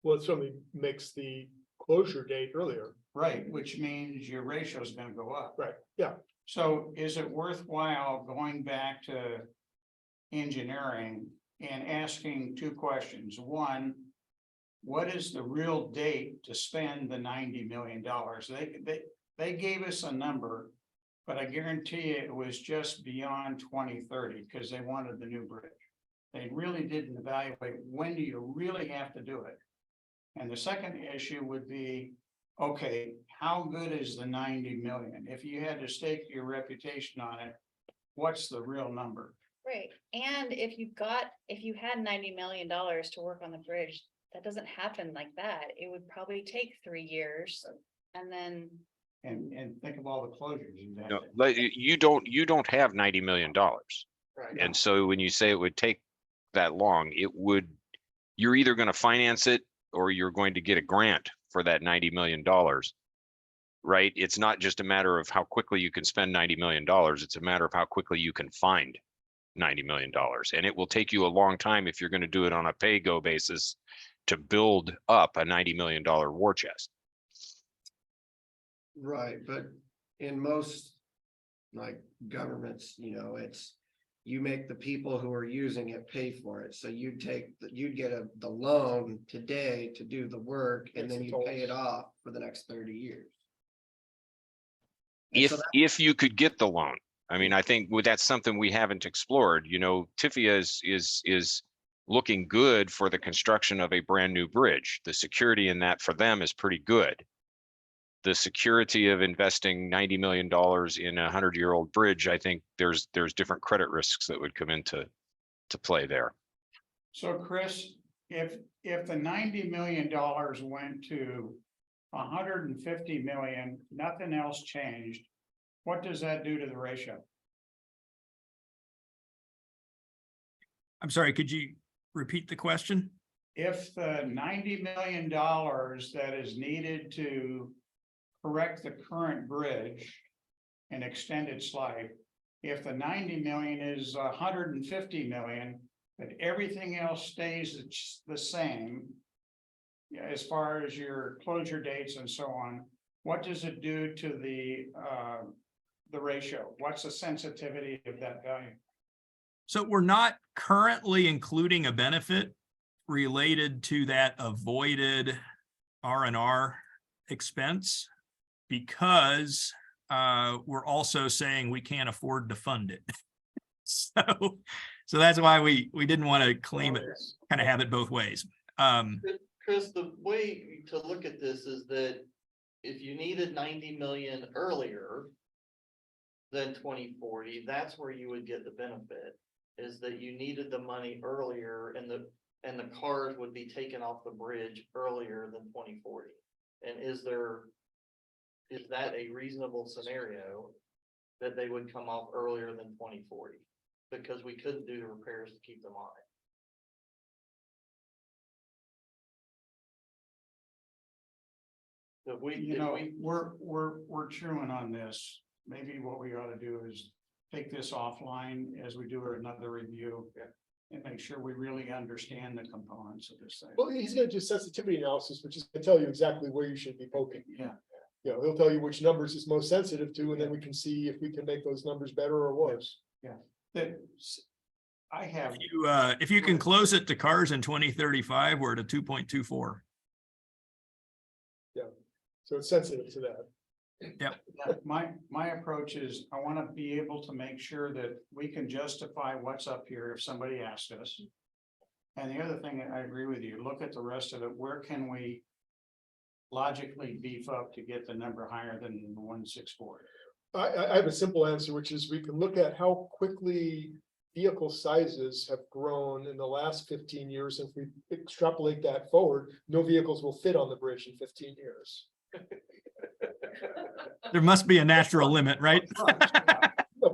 Well, it certainly makes the closure date earlier. Right, which means your ratio is gonna go up. Right, yeah. So is it worthwhile going back to engineering and asking two questions? One, what is the real date to spend the $90 million? They gave us a number, but I guarantee you it was just beyond 2030 because they wanted the new bridge. They really didn't evaluate when do you really have to do it? And the second issue would be, okay, how good is the 90 million? If you had to stake your reputation on it, what's the real number? Right, and if you had $90 million to work on the bridge, that doesn't happen like that. It would probably take 3 years and then. And think of all the closures you've had. No, but you don't have $90 million. Right. And so when you say it would take that long, you're either going to finance it or you're going to get a grant for that $90 million. Right? It's not just a matter of how quickly you can spend $90 million. It's a matter of how quickly you can find $90 million. And it will take you a long time if you're going to do it on a pay-go basis to build up a $90 million war chest. Right, but in most like governments, you know, it's, you make the people who are using it pay for it. So you'd get the loan today to do the work and then you pay it off for the next 30 years. And so If you could get the loan. I mean, I think that's something we haven't explored. You know, TIFIA is looking good for the construction of a brand new bridge. The security in that for them is pretty good. The security of investing $90 million in a 100-year-old bridge, I think there's different credit risks that would come into play there. So Chris, if the $90 million went to 150 million, nothing else changed, what does that do to the ratio? I'm sorry, could you repeat the question? If the $90 million that is needed to correct the current bridge and extend its life, if the 90 million is 150 million, but everything else stays the same, as far as your closure dates and so on, what does it do to the ratio? What's the sensitivity of that value? So we're not currently including a benefit related to that avoided R&R expense because we're also saying we can't afford to fund it. So that's why we didn't want to claim it, kind of have it both ways. Chris, the way to look at this is that if you needed 90 million earlier, than 2040, that's where you would get the benefit. Is that you needed the money earlier and the cars would be taken off the bridge earlier than 2040. And is that a reasonable scenario that they would come off earlier than 2040? Because we couldn't do the repairs to keep them on it. If we, You if know, we, we're chewing on this. Maybe what we ought to do is take this offline as we do another review. And make sure we really understand the components of this thing. Well, he's gonna do sensitivity analysis, which is gonna tell you exactly where you should be poking. Yeah, You know, he'll tell you which numbers is most sensitive to, and then we can see if we can make those numbers better or worse. that I have, If you can close it to cars in 2035, we're at a 2.24. So it's sensitive to that. my approach is, I want to be able to make sure that we can justify what's up here if somebody asks us. And the other thing, I agree with you, look at the rest of it, where can we logically beef up to get the number higher than 164? I have a simple answer, which is we can look at how quickly vehicle sizes have grown in the last 15 years. If we extrapolate that forward, no vehicles will fit on the bridge in 15 years. There must be a natural limit, right?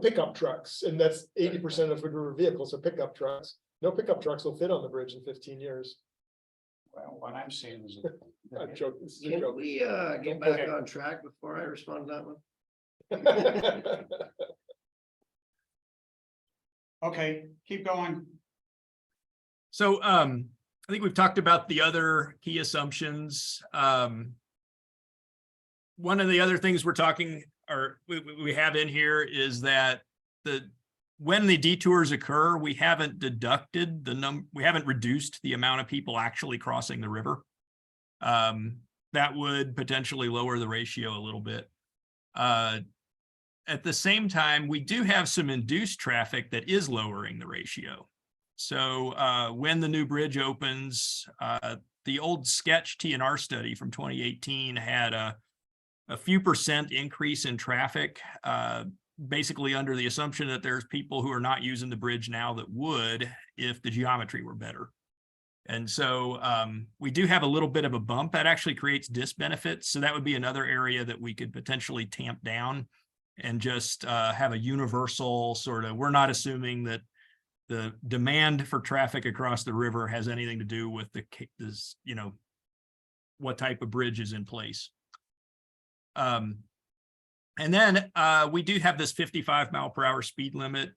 Pickup trucks, and that's 80% of the vehicles are pickup trucks. No pickup trucks will fit on the bridge in 15 years. Well, what I'm seeing is. I'm joking. This is a Can joke. we get back on track before I respond to that one? Okay, keep going. So I think we've talked about the other key assumptions. One of the other things we're talking, or we have in here, is that when the detours occur, we haven't deducted we haven't reduced the amount of people actually crossing the river. That would potentially lower the ratio a little bit. At the same time, we do have some induced traffic that is lowering the ratio. So when the new bridge opens, the old sketch TNR study from 2018 had a few percent increase in traffic, basically under the assumption that there's people who are not using the bridge now that would if the geometry were better. And so we do have a little bit of a bump that actually creates disbenefits. So that would be another area that we could potentially tamp down and just have a universal sort of, we're not assuming that the demand for traffic across the river has anything to do with this, you know, what type of bridge is in place. And then we do have this 55-mile-per-hour speed limit.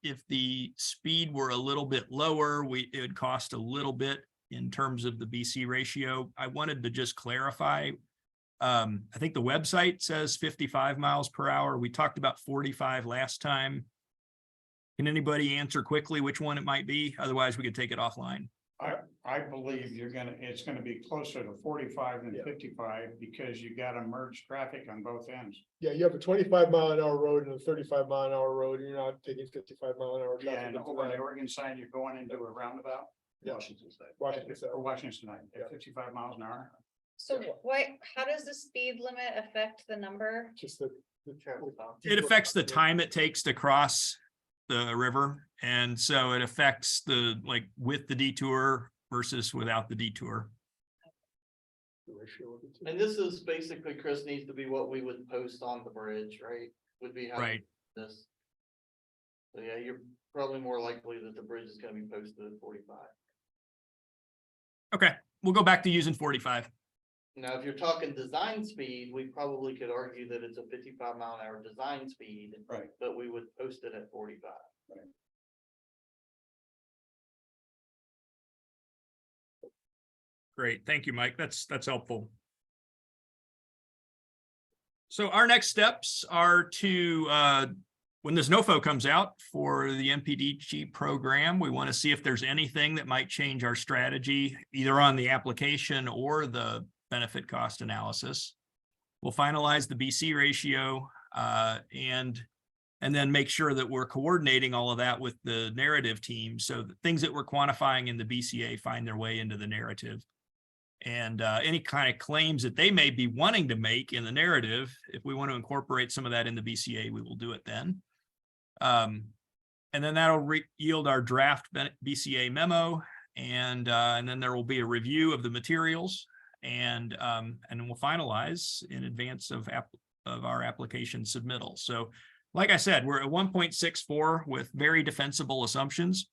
If the speed were a little bit lower, it would cost a little bit in terms of the BC ratio. I wanted to just clarify. I think the website says 55 miles per hour. We talked about 45 last time. Can anybody answer quickly which one it might be? Otherwise, we could take it offline. I believe it's gonna be closer to 45 than 55 because you gotta merge traffic on both ends. Yeah, you have a 25-mile-an-hour road and a 35-mile-an-hour road. You're not taking 55-mile-an-hour Yeah, traffic. and into over on the that. Oregon side, you're going into a roundabout. Washington State. Washington State. Or Washington side, Yeah. 55 miles an hour. So how does the speed limit affect the number? Just the. It affects the time it takes to cross the river. And so it affects with the detour versus without the detour. And this is basically, Chris, needs to be what we would post on the bridge, right? Would be how Right. this. So yeah, you're probably more likely that the bridge is gonna be posted at 45. Okay, we'll go back to using 45. Now, if you're talking design speed, we probably could argue that it's a 55-mile-an-hour design speed. Right. But we would post it at 45. Great, thank you, Mike. That's helpful. So our next steps are to, when this NOFO comes out for the MPDG program, we want to see if there's anything that might change our strategy, either on the application or the benefit cost analysis. We'll finalize the BC ratio and then make sure that we're coordinating all of that with the narrative team so that things that we're quantifying in the BCA find their way into the narrative. And any kind of claims that they may be wanting to make in the narrative, if we want to incorporate some of that in the BCA, we will do it then. And then that'll yield our draft BCA memo, and then there will be a review of the materials, and then we'll finalize in advance of our application submittal. So, like I said, we're at 1.64 with very defensible assumptions.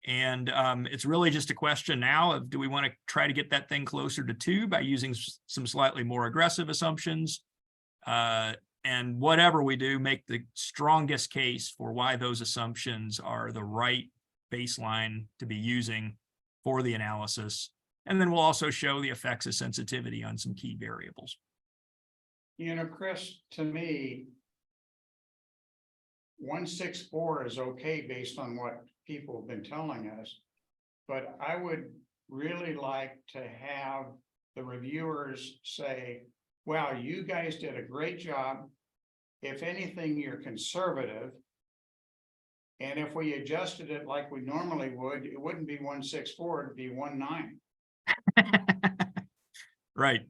And it's really just a question now of, do we want to try to get that thing closer to 2 by using some slightly more aggressive assumptions? And whatever we do, make the strongest case for why those assumptions are the right baseline to be using for the analysis. And then we'll also show the effects of sensitivity on some key variables. You know, Chris, to me, 164 is okay based on what people have been telling us. But I would really like to have the reviewers say, wow, you guys did a great job. If anything, you're conservative. And if we adjusted it like we normally would, it wouldn't be 164, it'd be 19. Right.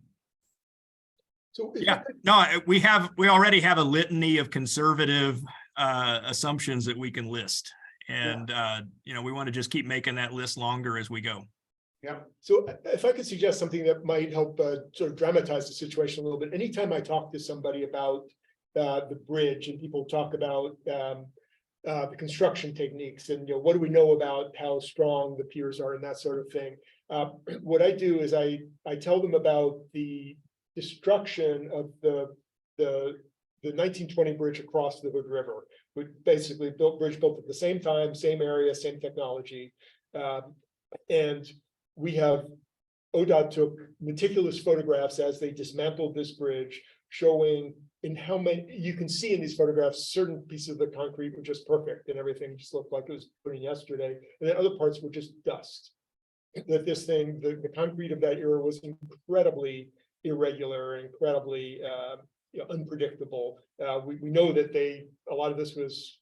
So Yeah, no, we already have a litany of conservative assumptions that we can list. And, you know, we want to just keep making that list longer as we go. Yeah, so if I could suggest something that might help sort of dramatize the situation a little bit, anytime I talk to somebody about the bridge and people talk about the construction techniques and, you know, what do we know about how strong the piers are and that sort of thing. What I do is I tell them about the destruction of the 1920 bridge across the Hood River. We basically bridge built at the same time, same area, same technology. And we have, ODOT took meticulous photographs as they dismantled this bridge, showing in how many, you can see in these photographs, certain pieces of the concrete were just perfect and everything just looked like it was put in yesterday. And then other parts were just dust. That this thing, the concrete of that era was incredibly irregular, incredibly unpredictable. We know that a lot of this was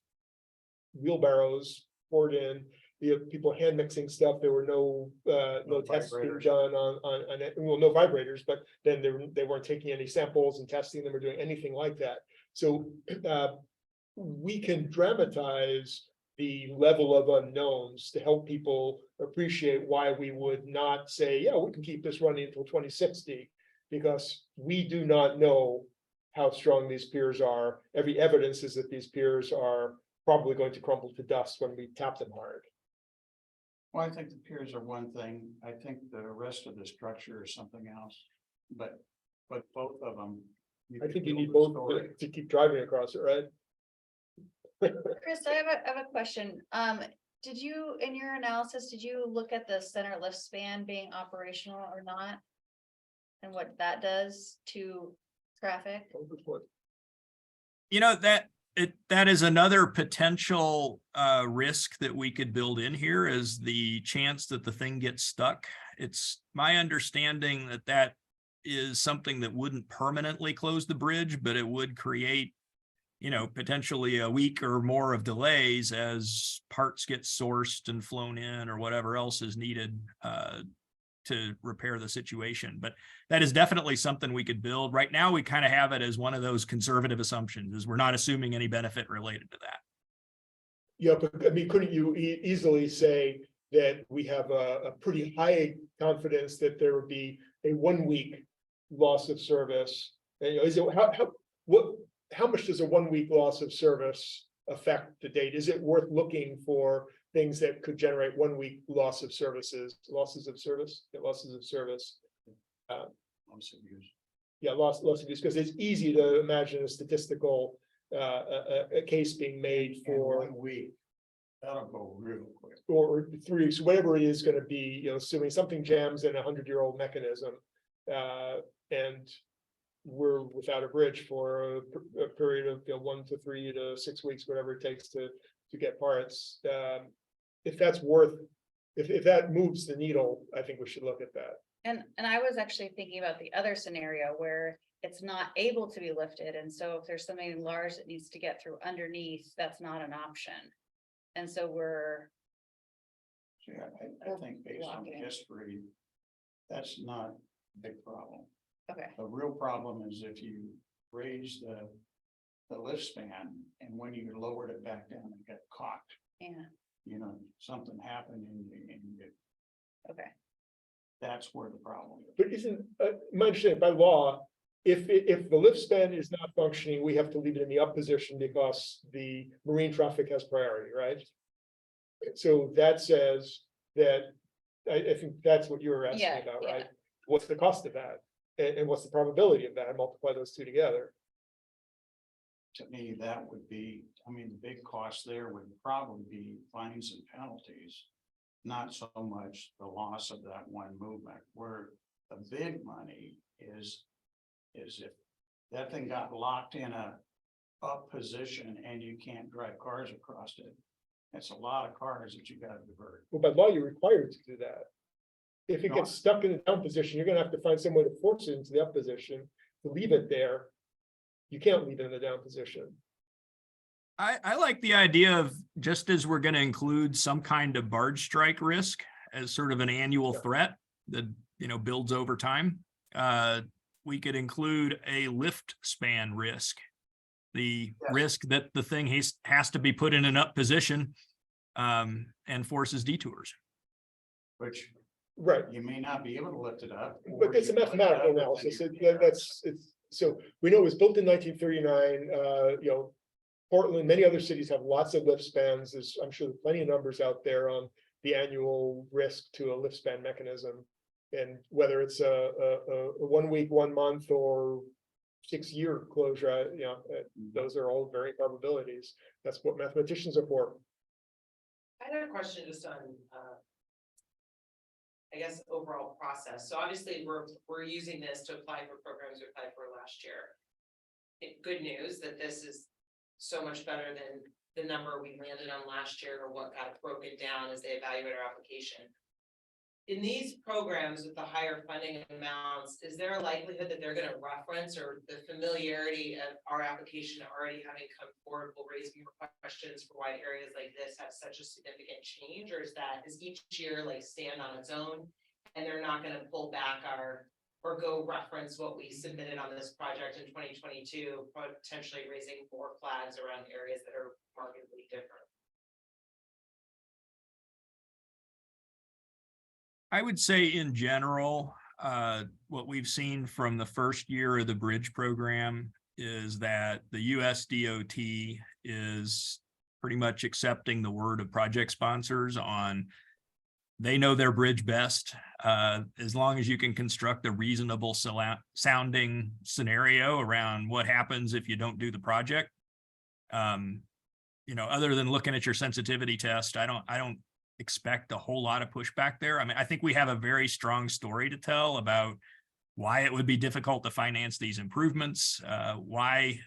wheelbarrows poured in. People hand mixing stuff. There were no tests being done on it. Well, no vibrators, but then they weren't taking any samples and testing them or doing anything like that. So we can dramatize the level of unknowns to help people appreciate why we would not say, yeah, we can keep this running until 2060, because we do not know how strong these piers are. Every evidence is that these piers are probably going to crumble to dust when we tap them hard. Well, I think the piers are one thing. I think the rest of the structure is something else. But both of them. I think you need both to keep driving across it, right? Chris, I have a question. Did you, in your analysis, did you look at the center lift span being operational or not? And what that does to traffic? You know, that is another potential risk that we could build in here, is the chance that the thing gets stuck. It's my understanding that is something that wouldn't permanently close the bridge, but it would create, you know, potentially a week or more of delays as parts get sourced and flown in or whatever else is needed to repair the situation. But that is definitely something we could build. Right now, we kind of have it as one of those conservative assumptions, is we're not assuming any benefit related to that. Yeah, but I mean, couldn't you easily say that we have a pretty high confidence that there would be a 1 week loss of service? And, you know, is it how much does a 1 week loss of service affect the date? Is it worth looking for things that could generate 1 week losses of service? Yeah, loss of use, because it's easy to imagine a statistical a case being made for 1 week. That'll go real quick. or 3 weeks, whatever it is going to be, you know, assuming something jams in a 100-year-old mechanism, and we're without a bridge for a period of 1 to 3 to 6 weeks, whatever it takes to get parts. If that's if that moves the needle, I think we should look at that. And I was actually thinking about the other scenario where it's not able to be lifted. And so if there's something large that needs to get through underneath, that's not an option. And so Yeah, I think based on Blocking. history, that's not big problem. Okay, The real problem is if you raise the lift span and when you lowered it back down and got caught, yeah, you know, something happened and okay. that's where the problem is. But isn't, my understanding by law, if the lift span is not functioning, we have to leave it in the up position because the marine traffic has priority, right? So that says that, I think that's what you were asking Yeah, about, yeah. right? What's the cost of that? And what's the probability of that? Multiply those two together. To me, that would be, I mean, the big cost there would probably be fines and penalties. Not so much the loss of that one movement, where the big money is if that thing got locked in a up position and you can't drive cars across it. That's a lot of cars that you gotta divert. Well, by law, you're required to do that. If it No. gets stuck in the down position, you're gonna have to find some way to force it into the up position, to leave it there. You can't leave it in the down position. I like the idea of, just as we're gonna include some kind of barge strike risk as sort of an annual Yeah. threat that, you know, builds over time. We could include a lift span risk. The Yes. risk that the thing has to be put in an up position and forces detours. Which Right, you may not be able to lift it up. or but it's a you lift it mathematical up, but then analysis. you- So we know it was built in 1939, you know. Portland, many other cities have lots of lift spans. I'm sure there's plenty of numbers out there on the annual risk to a lift span mechanism. And whether it's a 1 week, 1 month, or 6-year closure, you know, those are all varying probabilities. That's what mathematicians are for. I had a question just on, I guess, overall process. So obviously, we're using this to apply for programs we applied for last year. Good news that this is so much better than the number we landed on last year or what got broken down as they evaluate our application. In these programs with the higher funding amounts, is there a likelihood that they're gonna reference, or the familiarity of our application already having come forward will raise more questions for why areas like this have such a significant change? Or is each year like stand on its own and they're not gonna pull back or go reference what we submitted on this project in 2022, potentially raising more flags around areas that are markedly different? I would say in general, what we've seen from the first year of the bridge program is that the US DOT is pretty much accepting the word of project sponsors on, they know their bridge best. As long as you can construct a reasonable sounding scenario around what happens if you don't do the project. You know, other than looking at your sensitivity test, I don't expect a whole lot of pushback there. I mean, I think we have a very strong story to tell about why it would be difficult to finance these improvements, why,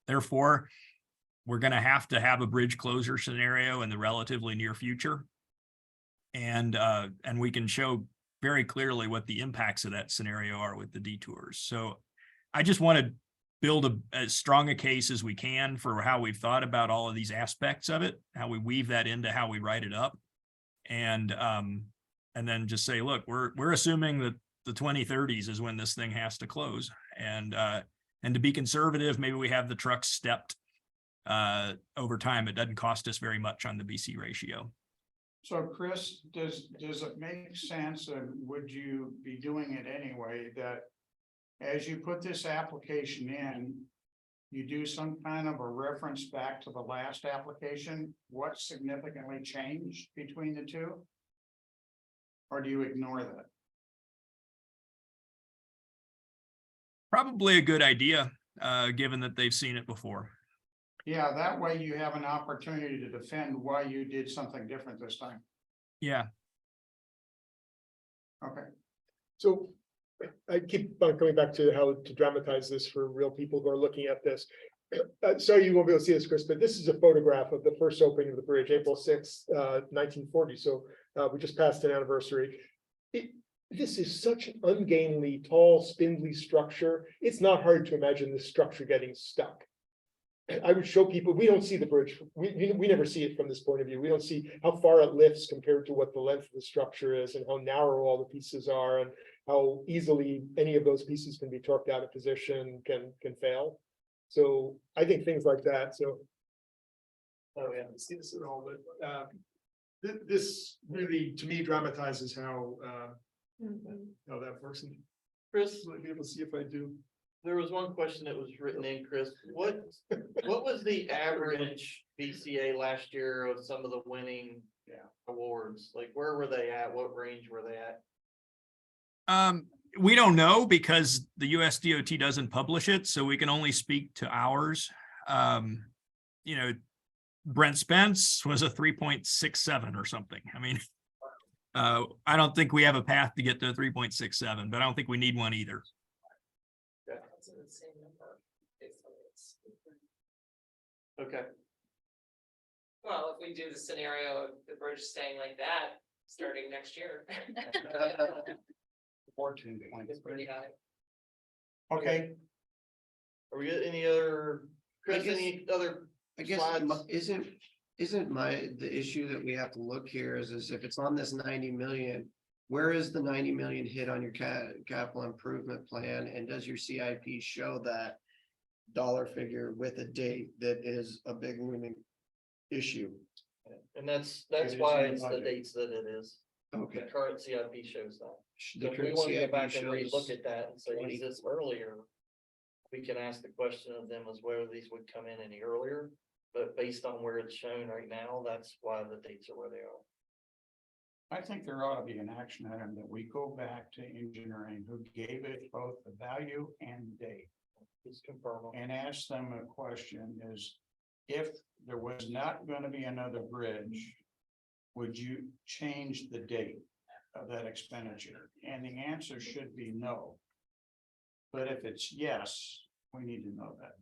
therefore, we're going to have a bridge closure scenario in the relatively near future. And we can show very clearly what the impacts of that scenario are with the detours. So I just want to build as strong a case as we can for how we've thought about all of these aspects of it, how we weave that into how we write it up. And then just say, look, we're assuming that the 2030s is when this thing has to close. And to be conservative, maybe we have the trucks stepped over time. It doesn't cost us very much on the BC ratio. So Chris, does it make sense, and would you be doing it anyway, that as you put this application in, you do some kind of a reference back to the last application, what significantly changed between the two? Or do you ignore that? Probably a good idea, given that they've seen it before. Yeah, that way you have an opportunity to defend why you did something different this time. Yeah. Okay. So I keep on coming back to how to dramatize this for real people who are looking at this. Sorry, you won't be able to see this, Chris, but this is a photograph of the first opening of the bridge, April 6th, 1940. So we just passed an anniversary. This is such an ungainly, tall, spindly structure. It's not hard to imagine this structure getting stuck. I would show people, we don't see the bridge. We never see it from this point of view. We don't see how far it lifts compared to what the length of the structure is and how narrow all the pieces are. And how easily any of those pieces can be torqued out of position, can fail. So I think things like that, so. Oh, yeah, I see this at all, but, this really, to me, dramatizes how that works. And Chris, I'll be able to see if I do. there was one question that was written in, Chris. What was the average BCA last year of some of the winning awards? Like, where were they at? What range were they at? We don't know because the USDOT doesn't publish it, so we can only speak to ours. You know, Brent Spence was a 3.67 or something. I mean, I don't think we have a path to get to 3.67, but I don't think we need one either. That's an insane number. Okay. Well, if we do the scenario of the bridge staying like that, starting next year. 14 It's points. pretty high. Okay, Are we get any other, Chris, guess- any other I guess slides? isn't the issue that we have to look here is if it's on this 90 million. Where is the 90 million hit on your capital improvement plan, and does your CIP show that dollar figure with a date that is a big looming issue? And that's It is in why the it's the budget. dates that it is. The Okay. current CIP shows that. The So if we current want to go CIP back and shows- relook at that and say, 20. is this earlier? We can ask the question of them as whether these would come in any earlier, but based on where it's shown right now, that's why the dates are where they are. I think there ought to be an action item that we go back to engineering who gave it both the value and date. Just confirm them. And ask them a question is, if there was not gonna be another bridge, would you change the date of that expenditure? And the answer should be no. But if it's yes, we need to know that.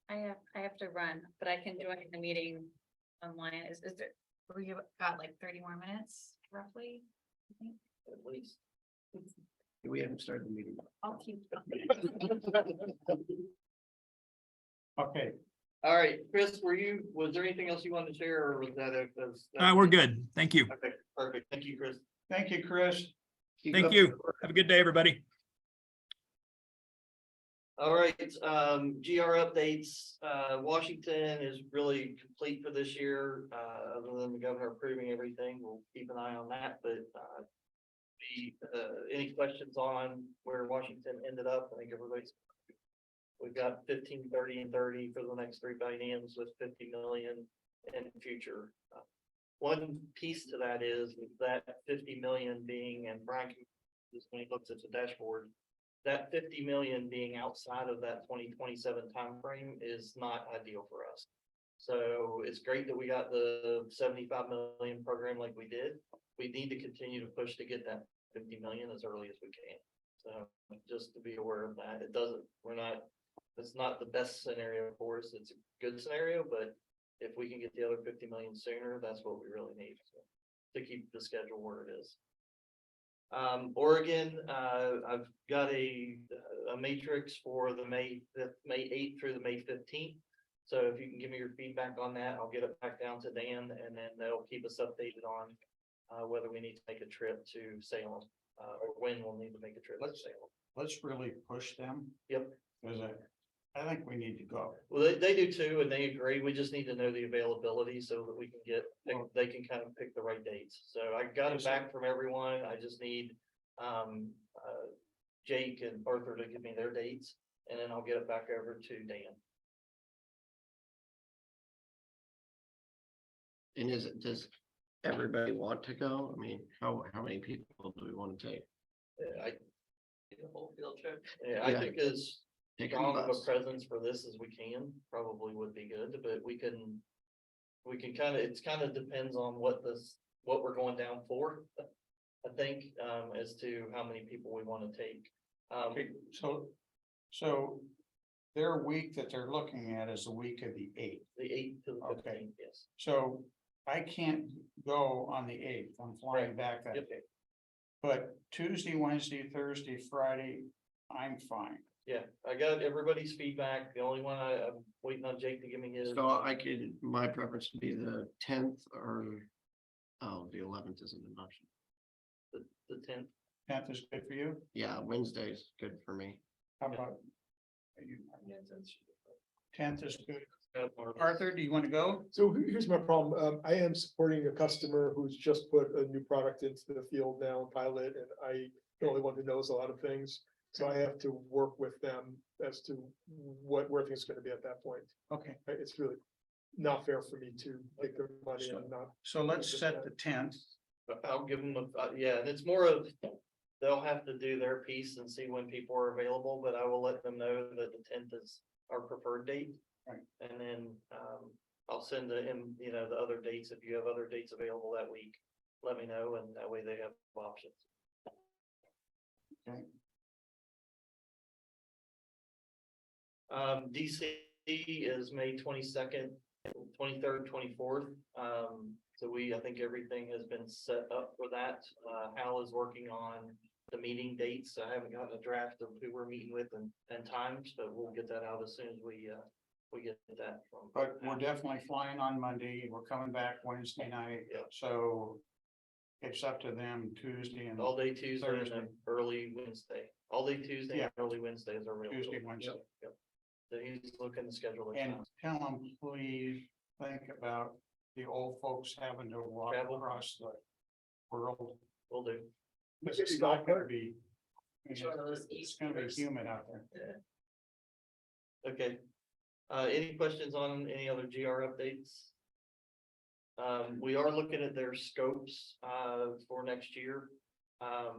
I have to run, but I can join the meeting online. Is there, we got like 30 more minutes roughly? I think. At least. We haven't started the meeting. I'll keep. Okay, All right, Chris, was there anything else you wanted to share or was that it? We're good. Thank you. Okay, perfect. Thank you, Chris. thank you, Chris. Keep Thank up you. the work. Have a good day, everybody. All right, GR updates, Washington is really complete for this year, other than the governor approving everything, we'll keep an eye on that, but, any questions on where Washington ended up? I think everybody's. We've got 15, 30 and 30 for the next 3 bienniums with 50 million in future. One piece to that is that 50 million being, and Brian, just when he looks at the dashboard, that 50 million being outside of that 2027 timeframe is not ideal for us. So it's great that we got the 75 million program like we did. We need to continue to push to get that 50 million as early as we can. So just to be aware of that, it's not the best scenario for us. It's a good scenario, but if we can get the other 50 million sooner, that's what we really need to keep the schedule where it is. Oregon, I've got a matrix for the May 8th through the May 15th. So if you can give me your feedback on that, I'll get it back down to Dan and then they'll keep us updated on whether we need to make a trip to Salem, or when we'll need to make a trip to Salem. Let's really push them, Yep. because I think we need to go. Well, they do too, and they agree. We just need to know the availability so that we can they can kind of pick the right dates. So I got it back from everyone. I just need Jake and Arthur to give me their dates, and then I'll get it back over to Dan. And does everybody want to go? I mean, how many people do we want to take? Yeah, The whole field trip. I Yeah. think as Take a strong of a bus. presence for this as we can, probably would be good, but we can kind of, it's kind of depends on what we're going down for. I think, as to how many people we want to take. Okay, so their week that they're looking at is the week of the 8th. The 8th to the Okay. 15th, yes. So I can't go on the 8th. I'm flying Right. back that Yep. day. But Tuesday, Wednesday, Thursday, Friday, I'm fine. Yeah, I got everybody's feedback. The only one I'm waiting on Jake to give me his. So my preference would be the 10th or Oh, the 11th isn't an option. The tenth. 10th is good for you? Yeah, Wednesday's good for me. How about? you? 10th is good. Arthur, do you want to go? So here's my problem. I am supporting a customer who's just put a new product into the field now, pilot, and I the only one who knows a lot of things. So I have to work with them as to where things are gonna be at that point. Okay, It's really not fair for me to take their money and not. so let's set the 10th. I'll give them yeah, and it's more of, they'll have to do their piece and see when people are available, but I will let them know that the tenth is our preferred date. Right. And then, I'll send them, you know, the other dates, if you have other dates available that week, let me know, and that way they have options. Okay. DC is May 22nd, 23rd, 24th. So I think everything has been set up for that. Hal is working on the meeting dates. I haven't gotten a draft of who we're meeting with and times, but we'll get that out as soon as we get that from. But we're definitely flying on Monday. We're coming back Wednesday night. Yeah. So it's up to them Tuesday and All day Tuesday and Thursday. then early Wednesday. All day Tuesday Yeah. and early Wednesdays are real. Tuesday, Wednesday. Yep. So he's looking to schedule it. And tell them, please think about the old folks having to walk Travel. across the world. We'll do. It's not gonna be. It's gonna be humid out there. Okay. Any questions on any other GR updates? We are looking at their scopes, for next year. I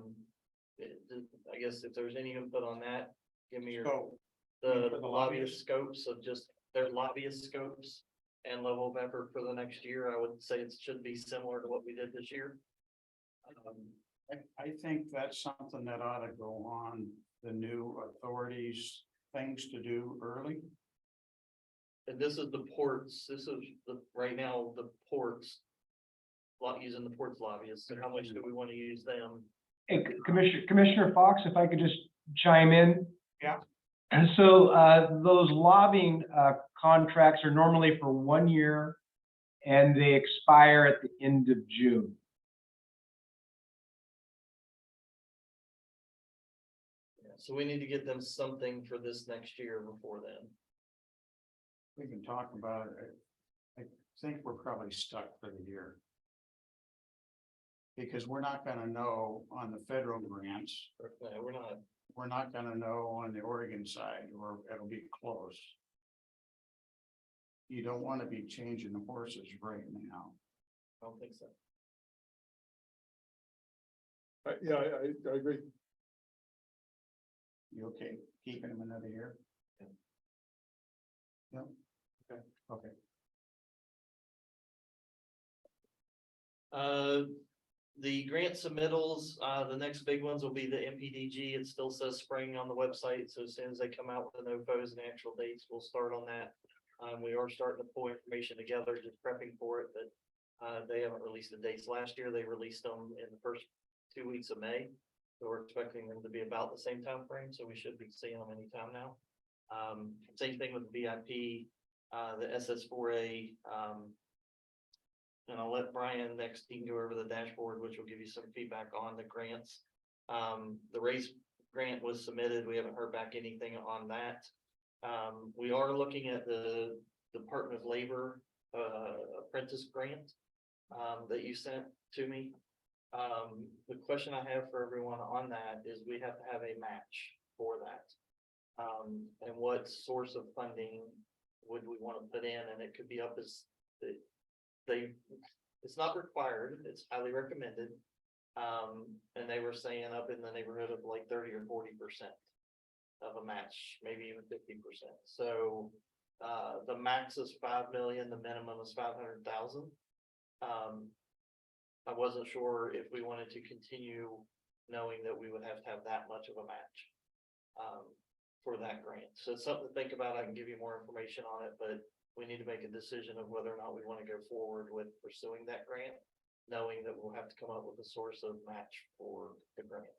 guess if there's any input on that, give me your, So the for the lobbyist scopes of just their lobbyist scopes and level of effort for the next year. I would say it should be similar to what we did this year. I think that's something that ought to go on the new authorities' things to do early. And this is the ports, this is right now, the ports. Using the ports lobbyists, so how much do we want to use them? Hey, Commissioner Fox, if I could just chime in. Yeah. And so those lobbying contracts are normally for 1 year and they expire at the end of June. Yeah, so we need to get them something for this next year before then. We can talk about it. I think we're probably stuck for the year. Because we're not gonna know on the federal grants, No, we're not. we're not gonna know on the Oregon side, or it'll be close. You don't wanna be changing the horses right now. I don't think so. Yeah, I agree. You okay, keeping them another year? Yeah. No? Okay, okay. The grant submittals, the next big ones will be the MPDG. It still says spring on the website, so as soon as they come out with the NOFOs and actual dates, we'll start on that. We are starting to pull information together, just prepping for it, but they haven't released the dates. Last year, they released them in the first 2 weeks of May. So we're expecting them to be about the same time frame, so we should be seeing them anytime now. Same thing with the VIP, the SS4A, and I'll let Brian next, he can go over the dashboard, which will give you some feedback on the grants. The race grant was submitted. We haven't heard back anything on that. We are looking at the Department of Labor, apprentice grant, that you sent to me. The question I have for everyone on that is we have to have a match for that. And what source of funding would we want to put in? And it could be up as it's not required, it's highly recommended. And they were saying up in the neighborhood of like 30 or 40% of a match, maybe even 50%. So the max is 5 million, the minimum is 500,000. I wasn't sure if we wanted to continue knowing that we would have to have that much of a match for that grant. So it's something to think about. I can give you more information on it, but we need to make a decision of whether or not we want to go forward with pursuing that grant, knowing that we'll have to come up with a source of match for the grant.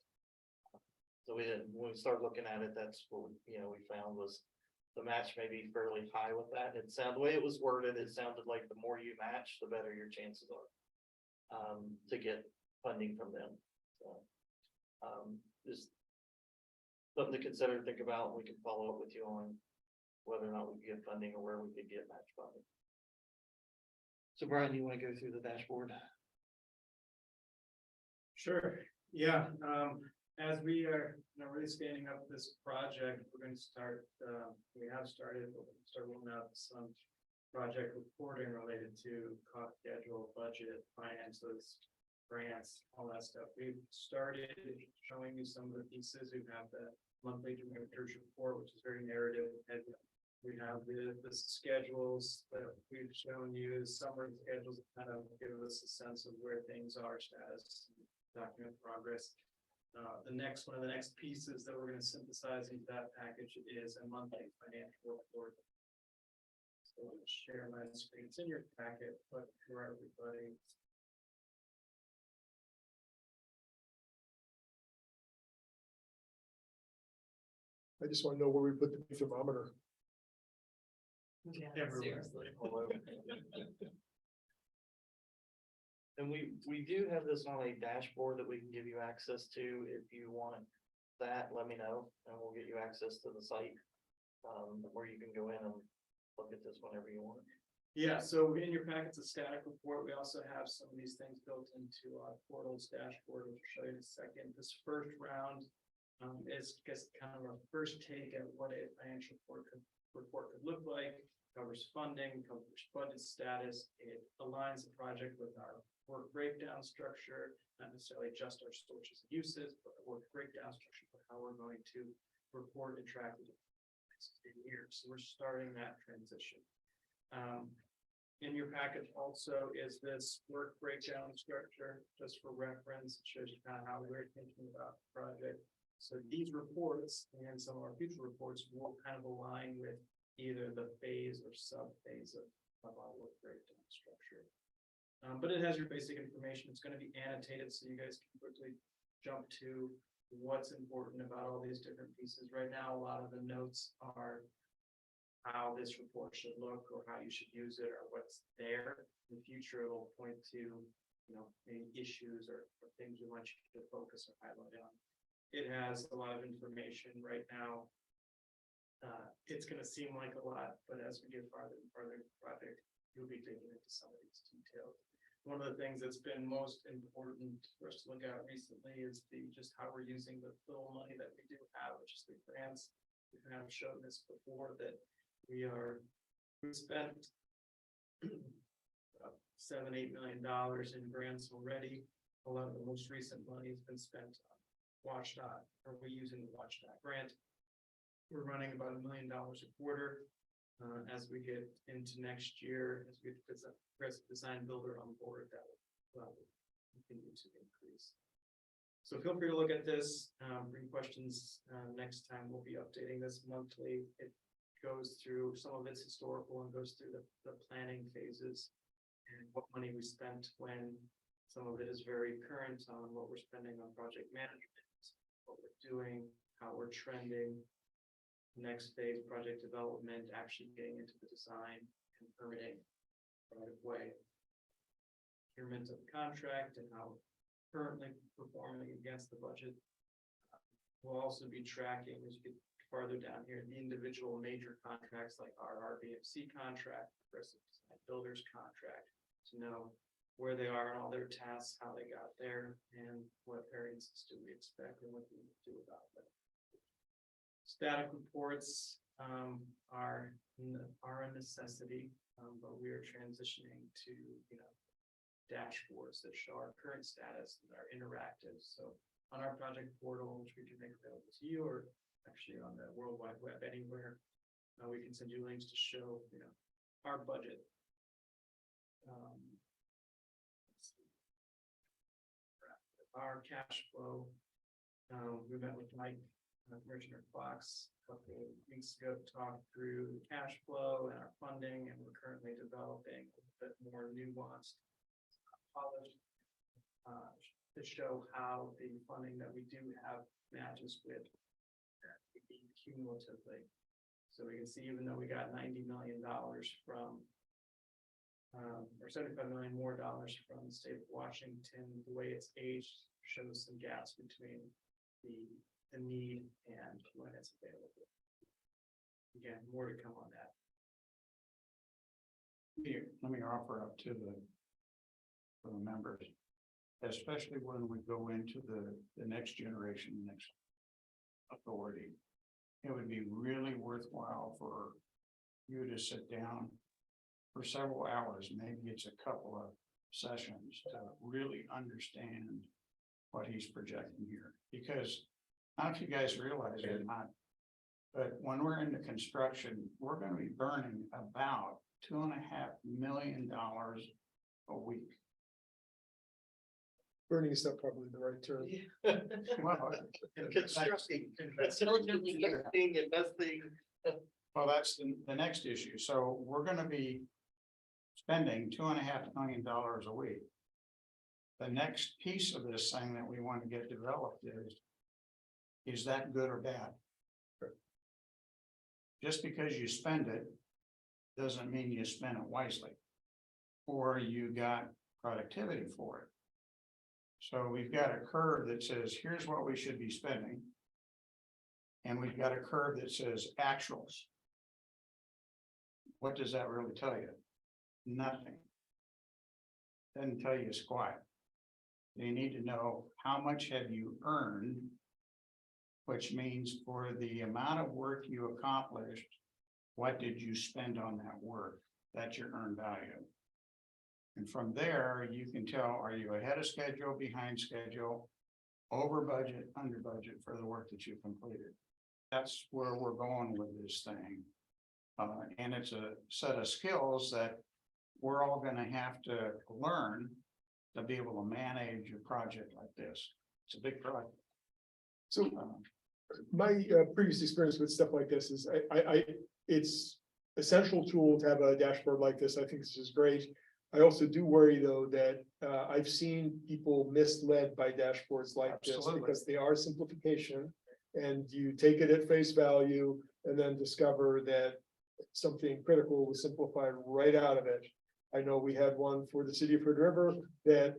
So when we started looking at it, that's what, we found was the match may be fairly high with that. The way it was worded, it sounded like the more you match, the better your chances are. to get funding from them. So, just something to consider, think about, and we can follow up with you on whether or not we can get funding or where we could get match funding. So Brian, you want to go through the dashboard? Sure, yeah, as we are, really standing up this project, we're going to start, we have started, we're going to start rolling out some project reporting related to cost, schedule, budget, finances, grants, all that stuff. We've started showing you some of the pieces. We have the monthly director's report, which is very narrative. And we have the schedules that we've shown you, summary schedules that kind of give us a sense of where things are, status, document progress. The next one of the next pieces that we're going to synthesize into that package is a monthly financial report. So I'll share my screen. It's in your packet, but for everybody. I just want to know where we put the thermometer. Everywhere. And we do have this on a dashboard that we can give you access to. If you want that, let me know, and we'll get you access to the site. Where you can go in and look at this whenever you want. Yeah, so in your packet's a static report. We also have some of these things built into our portal's dashboard, which I'll show you in a second. This first round is just kind of our first take at what a financial report could look like. Covers funding, covers budget status. It aligns the project with our work breakdown structure, not necessarily just our sources and uses, but our work breakdown structure for how we're going to report and track the next 10 years. So we're starting that transition. In your package also is this work breakdown structure, just for reference. It shows you kind of how we're thinking about the project. So these reports and some of our future reports will kind of align with either the phase or sub-phase of our work breakdown structure. But it has your basic information. It's going to be annotated so you guys can quickly jump to what's important about all these different pieces. Right now, a lot of the notes are how this report should look or how you should use it or what's there. In the future, it'll point to, any issues or things we want you to focus or highlight on. It has a lot of information right now. It's going to seem like a lot, but as we get farther and farther into the project, you'll be digging into some of these details. One of the things that's been most important for us to look at recently is just how we're using the little money that we do have, which is the grants. We've kind of shown this before that we spent about $7-8 million in grants already. A lot of the most recent money has been spent on WashDOT, or we're using the WashDOT grant. We're running about $1 million a quarter. As we get into next year, as we get the Progressive Design Builder on board, that will continue to increase. So feel free to look at this, bring questions. Next time we'll be updating this monthly. It goes through some of its historical and goes through the planning phases and what money we spent when. Some of it is very current on what we're spending on project management, what we're doing, how we're trending. Next phase, project development, actually getting into the design and permitting right away. Procurement of the contract and how currently performing against the budget. We'll also be tracking as you get farther down here, the individual major contracts like our RBMC contract, Progressive Design Builders contract, to know where they are and all their tasks, how they got there, and what variances do we expect and what do we do about them. Static reports are a necessity, but we are transitioning to dashboards that show our current status and are interactive. So on our project portal, which we can make available to you, or actually on the World Wide Web anywhere, we can send you links to show our budget. Our cash flow. We met with Mike, Commissioner Fox, a couple of weeks ago to talk through the cash flow and our funding, and we're currently developing a bit more nuanced, polished, to show how the funding that we do have matches with cumulatively. So we can see, even though we got $90 million from or $75 million more from the state of Washington. The way it's aged shows some gaps between the need and when it's available. Again, more to come on that. Here, let me offer up to for the members, especially when we go into the next generation, next authority. It would be really worthwhile for you to sit down for several hours, maybe it's a couple of sessions to really understand what he's projecting here, because I don't know if you guys realize it or not, but when we're into construction, we're gonna be burning about $2.5 million a week. Burning is not probably the right term. Well, Constructing, intelligently investing. well, that's the next issue. So we're gonna be spending $2.5 million a week. The next piece of this thing that we want to get developed is that good or bad? Just because you spend it doesn't mean you spend it wisely, or you got productivity for it. So we've got a curve that says, here's what we should be spending. And we've got a curve that says actuals. What does that really tell you? Nothing. Doesn't tell you squat. You need to know how much have you earned, which means for the amount of work you accomplished, what did you spend on that work? That's your earned value. And from there, you can tell, are you ahead of schedule, behind schedule, over budget, under budget for the work that you completed? That's where we're going with this thing. And it's a set of skills that we're all gonna have to learn to be able to manage a project like this. It's a big project. So my previous experience with stuff like this is it's essential tool to have a dashboard like this. I think this is great. I also do worry though that I've seen people misled by dashboards like this Absolutely. because they are simplification. And you take it at face value and then discover that something critical was simplified right out of it. I know we had one for the city of Hood River that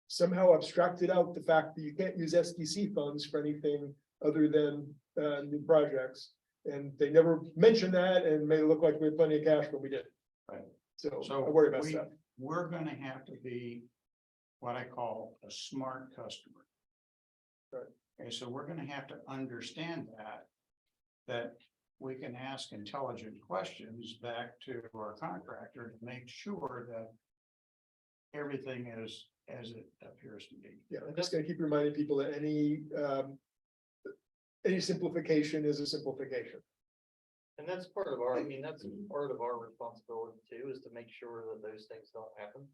somehow abstracted out the fact that you can't use SDC funds for anything other than new projects. And they never mentioned that and made it look like we had plenty of cash, but we didn't. Right. So So I worry about stuff. we're gonna have to be what I call a smart customer. Right. Okay, so we're gonna have to understand that we can ask intelligent questions back to our contractor to make sure that everything is as it appears to be. Yeah, I'm just gonna keep reminding people that any simplification is a simplification. And that's part of our, I mean, that's part of our responsibility too, is to make sure that those things don't happen.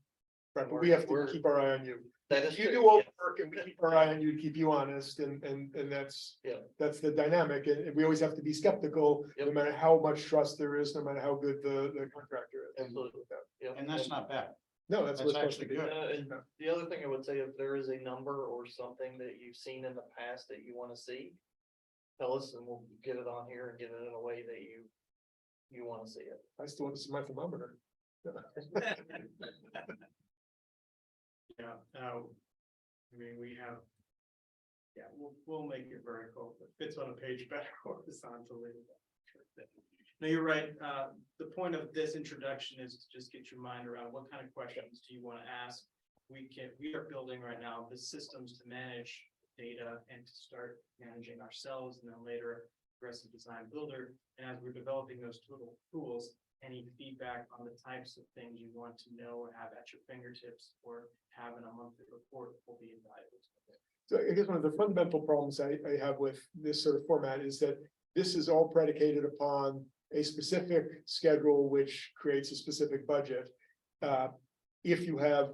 Right, but we have to We're- keep our eye on you. That is You true, do all yeah. the work and we keep our eye on you to keep you honest and that's. Yeah. That's the dynamic and we always have to be skeptical, no Yep. matter how much trust there is, no matter how good the contractor is. Absolutely. Yeah. And that's not bad. No, that's what it's That's supposed to actually be. good. And the other thing I would say, if there is a number or something that you've seen in the past that you wanna see, tell us and we'll get it on here and get it in a way that you wanna see it. I still want to see my thermometer. Yeah, I mean, we have. Yeah, we'll make it very cool, it fits on a page better horizontally. No, you're right, the point of this introduction is to just get your mind around what kind of questions do you want to ask? We are building right now the systems to manage data and to start managing ourselves, and then later aggressive design builder, and as we're developing those tools, any feedback on the types of things you want to know or have at your fingertips or have in a monthly report will be invaluable. So I guess one of the fundamental problems I have with this sort of format is that this is all predicated upon a specific schedule, which creates a specific budget. If you have,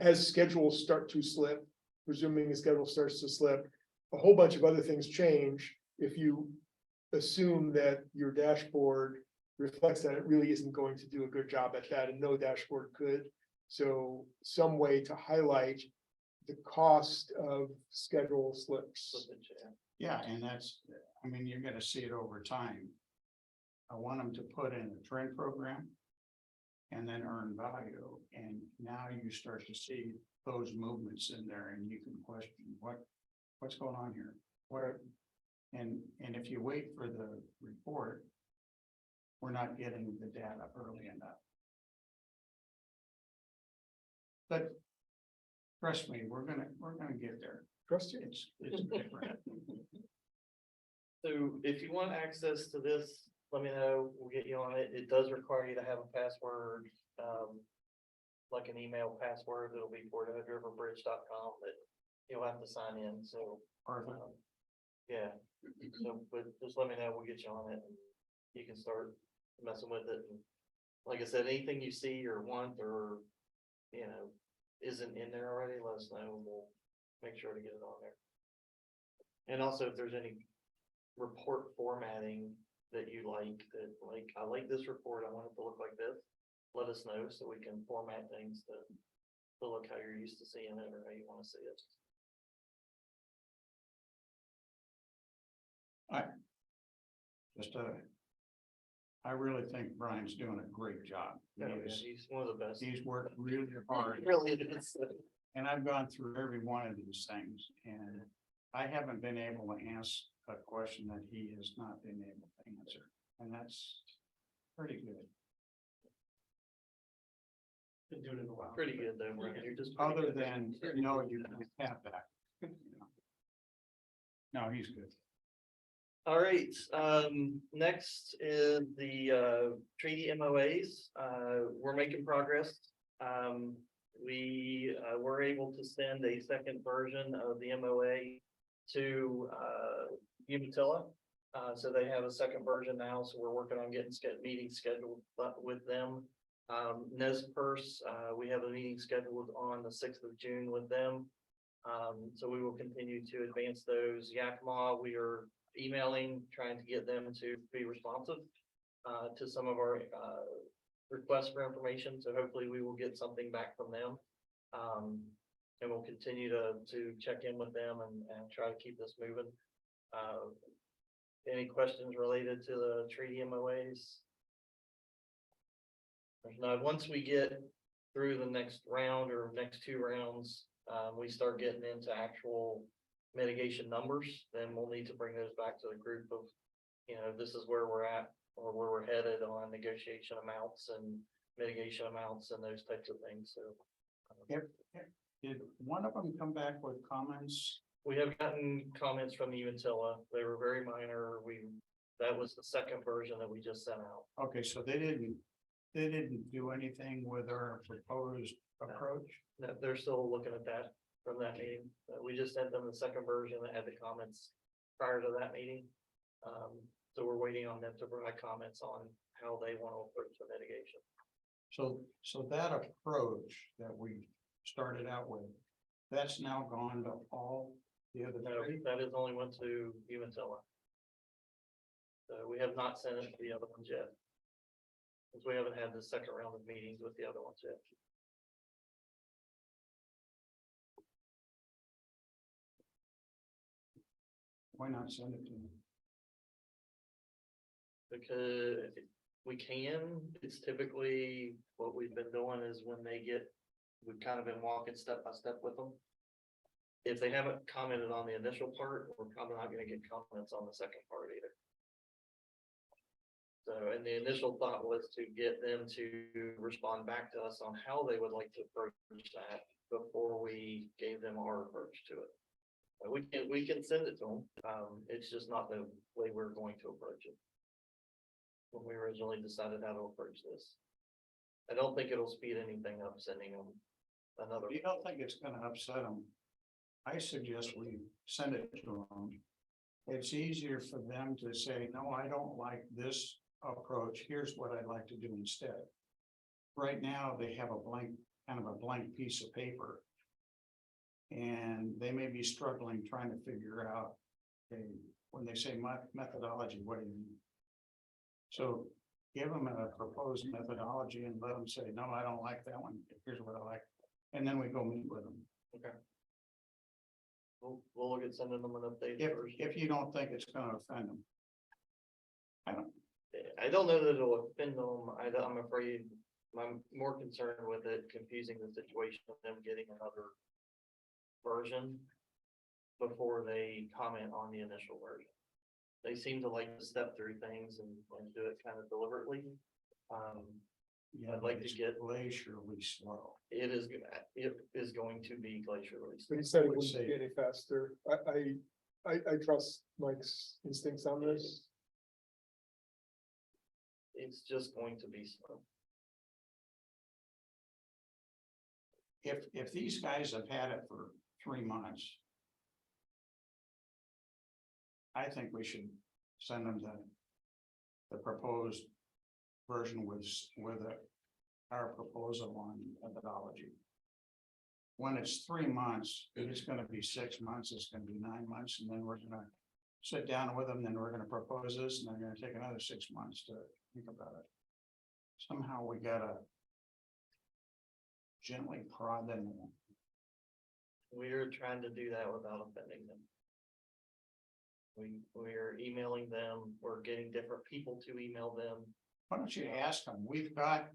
as schedules start to slip, presuming a schedule starts to slip, a whole bunch of other things change. If you assume that your dashboard reflects that it really isn't going to do a good job at that, and no dashboard could. So some way to highlight the cost of schedule slips. Yeah, and that's, I mean, you're gonna see it over time. I want them to put in a trend program. and then earn value. And now you start to see those movements in there and you can question what's going on here? And if you wait for the report, we're not getting the data early enough. But trust me, we're gonna get there. Trust you. It's different. So if you want access to this, let me know, we'll get you on it. It does require you to have a password, like an email password that'll be portahoodriverbridge.com that you'll have to sign in, so. Yeah, so, but just let me know, we'll get you on it, and you can start messing with it. And like I said, anything you see or want or, you know, isn't in there already, let us know, and we'll make sure to get it on there. And also, if there's any report formatting that you like, that like, I like this report, I want it to look like this, let us know so we can format things to look how you're used to seeing it or how you want to see it. I really think Brian's doing a great job. He's one of the best. He's worked really hard. Really is. And I've gone through every one of these things and I haven't been able to answer a question that he has not been able to answer. And that's pretty good. Been doing it a while. Pretty good though, Brian. You're just. Other than, no, you can have that. No, he's good. All right, next is the treaty MOAs. We're making progress. We were able to send a second version of the MOA to Umatilla. So they have a second version now, so we're working on getting meetings scheduled with them. Nez Perce, we have a meeting scheduled on the 6th of June with them. So we will continue to advance those. Yakima, we are emailing, trying to get them to be responsive to some of our requests for information. So hopefully we will get something back from them. And we'll continue to check in with them and try to keep this moving. Any questions related to the treaty MOAs? Now, once we get through the next round or next two rounds, we start getting into actual mitigation numbers, then we'll need to bring those back to the group of, you know, this is where we're at or where we're headed on negotiation amounts and mitigation amounts and those types of things. So Did one of them come back with comments? we have gotten comments from the Umatilla. They were very minor. That was the second version that we just sent out. Okay, so they didn't do anything with our proposed approach? No, they're still looking at that from that meeting. We just sent them the second version that had the comments prior to that meeting. So we're waiting on them to provide comments on how they want to approach the mitigation. So that approach that we started out with, that's now gone to all the other No, three? that is only went to Umatilla. So we have not sent it to the other ones yet. Because we haven't had the second round of meetings with the other ones yet. Why not send it to them? Because we can, it's typically what we've been doing is when they get, we've kind of been walking step by step with them. If they haven't commented on the initial part, we're probably not gonna get comments on the second part either. So, and the initial thought was to get them to respond back to us on how they would like to approach that before we gave them our approach to it. We can send it to them. It's just not the way we're going to approach it. When we originally decided how to approach this. I don't think it'll speed anything up sending them another. You don't think it's gonna upset them? I suggest we send it to them. It's easier for them to say, no, I don't like this approach. Here's what I'd like to do instead. Right now, they have a blank, kind of a blank piece of paper. And they may be struggling trying to figure out, when they say methodology, what do you mean? So give them a proposed methodology and let them say, no, I don't like that one. Here's what I like. And then we go meet with them. Okay. We'll look at sending them an update. If you don't think it's gonna offend them. I don't know that it'll offend them. I'm afraid I'm more concerned with it confusing the situation of them getting another version before they comment on the initial version. They seem to like to step through things and do it kind of deliberately. Yeah, I'd like to it's get- glacially slow. It is going to be glacially. But he said it would wouldn't say- be any faster. I trust Mike's instincts on this. It's just going to be slow. If these guys have had it for 3 months. I think we should send them the proposed version with our proposal on methodology. When it's 3 months, it's gonna be 6 months, it's gonna be 9 months, and then we're gonna sit down with them, then we're gonna propose this, and they're gonna take another 6 months to think about it. Somehow we gotta gently prod them. We're trying to do that without offending them. We're emailing them, we're getting different people to email them. Why don't you ask them? We've got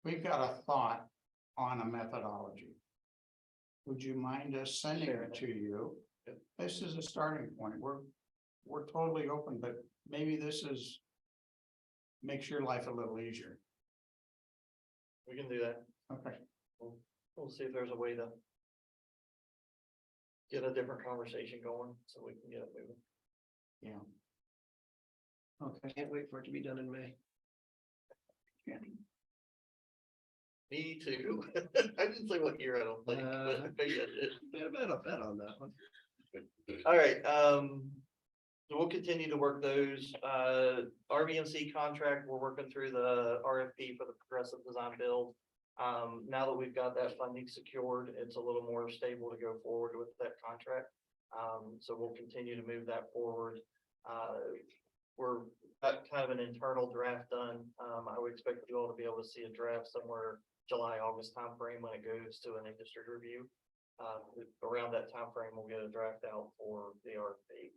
a thought on a methodology. Would you mind us sending it to you? This is a starting point. We're totally open, but maybe this makes your life a little easier. We can do that. Okay. We'll see if there's a way to get a different conversation going so we can get it moving. Yeah. Okay. Can't wait for it to be done in May. Me too. I didn't say what year, I don't think, but maybe I did. Bet on that one. All right, so we'll continue to work those, RVMC contract, we're working through the RFP for the progressive design build. Now that we've got that funding secured, it's a little more stable to go forward with that contract. So we'll continue to move that forward. We're got kind of an internal draft done. I would expect you all to be able to see a draft somewhere July, August timeframe when it goes to an industry review. Around that timeframe, we'll get a draft out for the RFP.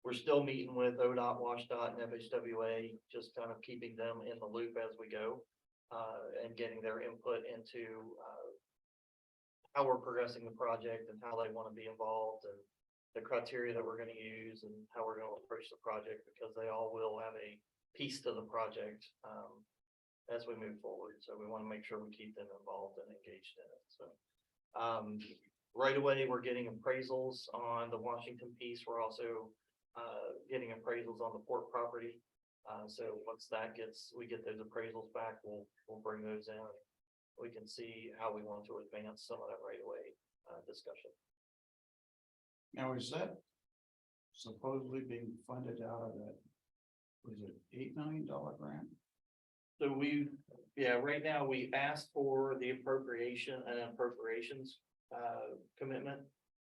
We're still meeting with ODOT, WashDOT, and FHWA, just kind of keeping them in the loop as we go, and getting their input into how we're progressing the project and how they want to be involved and the criteria that we're going to use and how we're going to approach the project, because they all will have a piece to the project as we move forward. So we want to make sure we keep them involved and engaged in it. So right away, we're getting appraisals on the Washington piece. We're also getting appraisals on the port property. So once that we get those appraisals back, we'll bring those in. We can see how we want to advance some of that right away discussion. Now, is that supposedly being funded out of that? Was it $8 million grant? So right now we asked for the appropriations commitment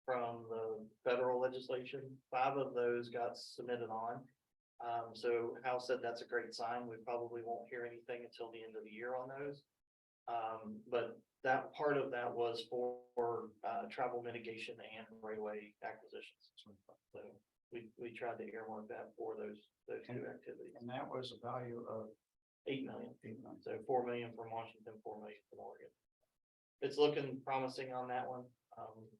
from the federal legislation. 5 of those got submitted on. So House said that's a great sign. We probably won't hear anything until the end of the year on those. But that part of that was for travel mitigation and right-of-way acquisitions. So we tried to earmark that for those 2 activities. And that was a value of 8 million. 8 million. So 4 million from Washington, 4 million from Oregon. It's looking promising on that one.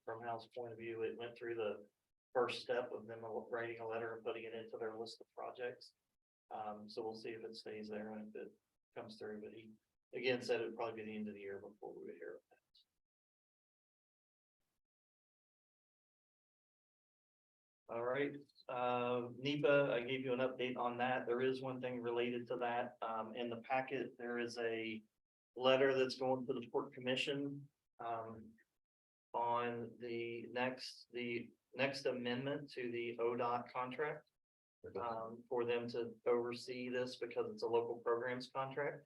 From House point of view, it went through the first step of them writing a letter and putting it into their list of projects. So we'll see if it stays there and if it comes through, but he again said it'd probably be the end of the year before we would hear of that. All right, NEPA, I gave you an update on that. There is one thing related to that. In the packet, there is a letter that's going to the Port Commission on the next amendment to the ODOT contract for them to oversee this because it's a local programs contract.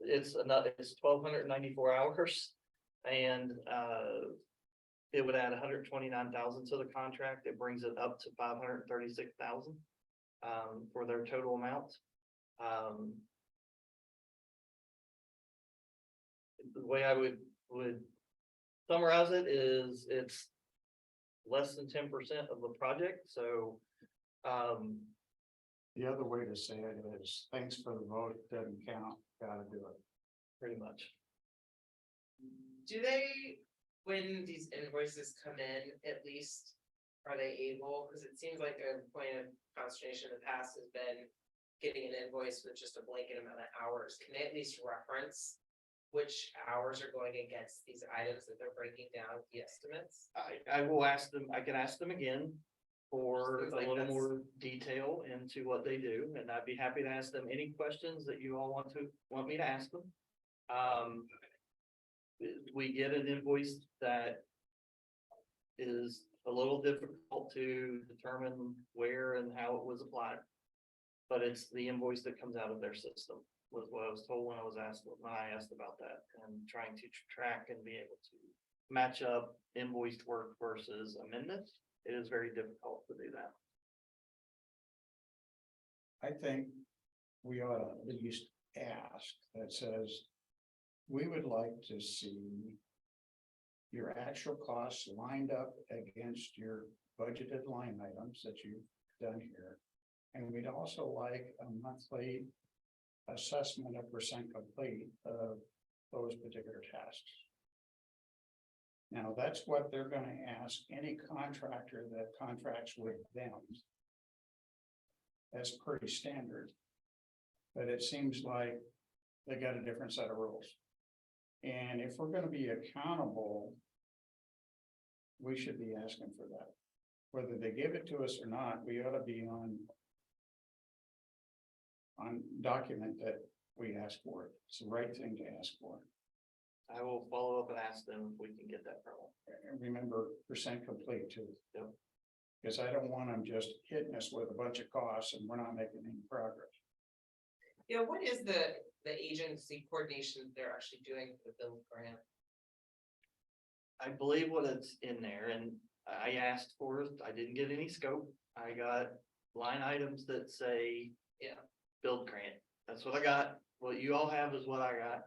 It's 1,294 hours and it would add 129,000 to the contract. It brings it up to 536,000 for their total amount. The way I would summarize it is it's less than 10% of the project. So The other way to say it is, thanks for the vote, doesn't count, gotta do it. Pretty much. Do they, when these invoices come in, at least, are they able, because it seems like a point of consternation in the past has been getting an invoice with just a blanket amount of hours, can they at least reference which hours are going against these items that they're breaking down the estimates? I will ask them, I can ask them again for Seems a like little that's- more detail into what they do, and I'd be happy to ask them any questions that you all want me to ask them. We get an invoice that is a little difficult to determine where and how it was applied. But it's the invoice that comes out of their system, was what I was told when I asked about that, and trying to track and be able to match up invoiced work versus amendments. It is very difficult to do that. I think we ought to at least ask that says, we would like to see your actual costs lined up against your budgeted line items that you've done here. And we'd also like a monthly assessment of percent complete of those particular tasks. Now, that's what they're gonna ask any contractor that contracts with them. That's pretty standard. But it seems like they got a different set of rules. And if we're gonna be accountable, we should be asking for that. Whether they give it to us or not, we ought to be on document that we ask for it. It's the right thing to ask for. I will follow up and ask them if we can get that from them. And remember, percent complete too. Yep. Because I don't want them just hitting us with a bunch of costs and we're not making any progress. Yeah, what is the agency coordination they're actually doing for the build grant? I believe what it's in there, and I asked for it, I didn't get any scope, I got line items that say. Yeah. Build grant, that's what I got, what you all have is what I got.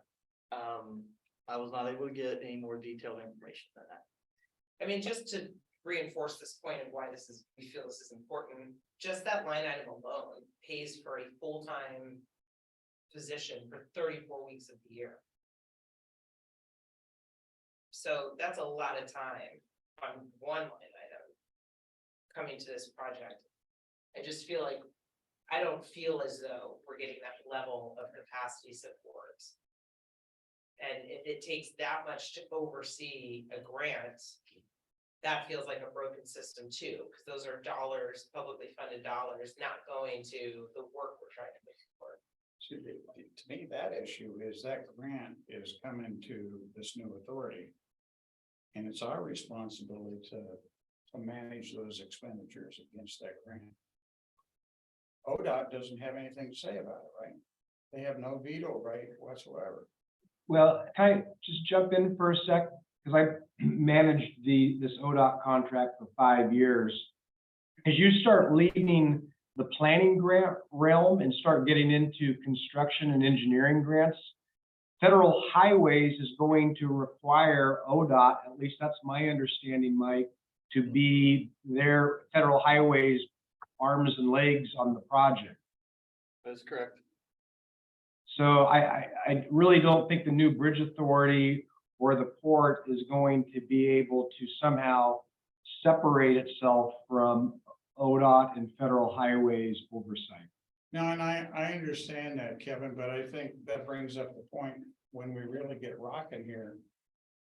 I was not able to get any more detailed information than that. I mean, just to reinforce this point of why we feel this is important, just that line item alone pays for a full-time position for 34 weeks of the year. So that's a lot of time on one line item coming to this project. I just feel like, I don't feel as though we're getting that level of capacity support. And if it takes that much to oversee a grant, that feels like a broken system too, because those are dollars, publicly funded dollars, not going to the work we're trying to make for. See, to me, that issue is that grant is coming to this new authority. And it's our responsibility to manage those expenditures against that grant. ODOT doesn't have anything to say about it, right? They have no veto right whatsoever. Well, can I just jump in for a sec? Because I managed this ODOT contract for 5 years. As you start leaving the planning grant realm and start getting into construction and engineering grants, Federal Highways is going to require ODOT, at least that's my understanding, Mike, to be their Federal Highways arms and legs on the project. That's correct. So I really don't think the new bridge authority or the port is going to be able to somehow separate itself from ODOT and Federal Highways oversight. No, and I understand that, Kevin, but I think that brings up the point, when we really get rocking here,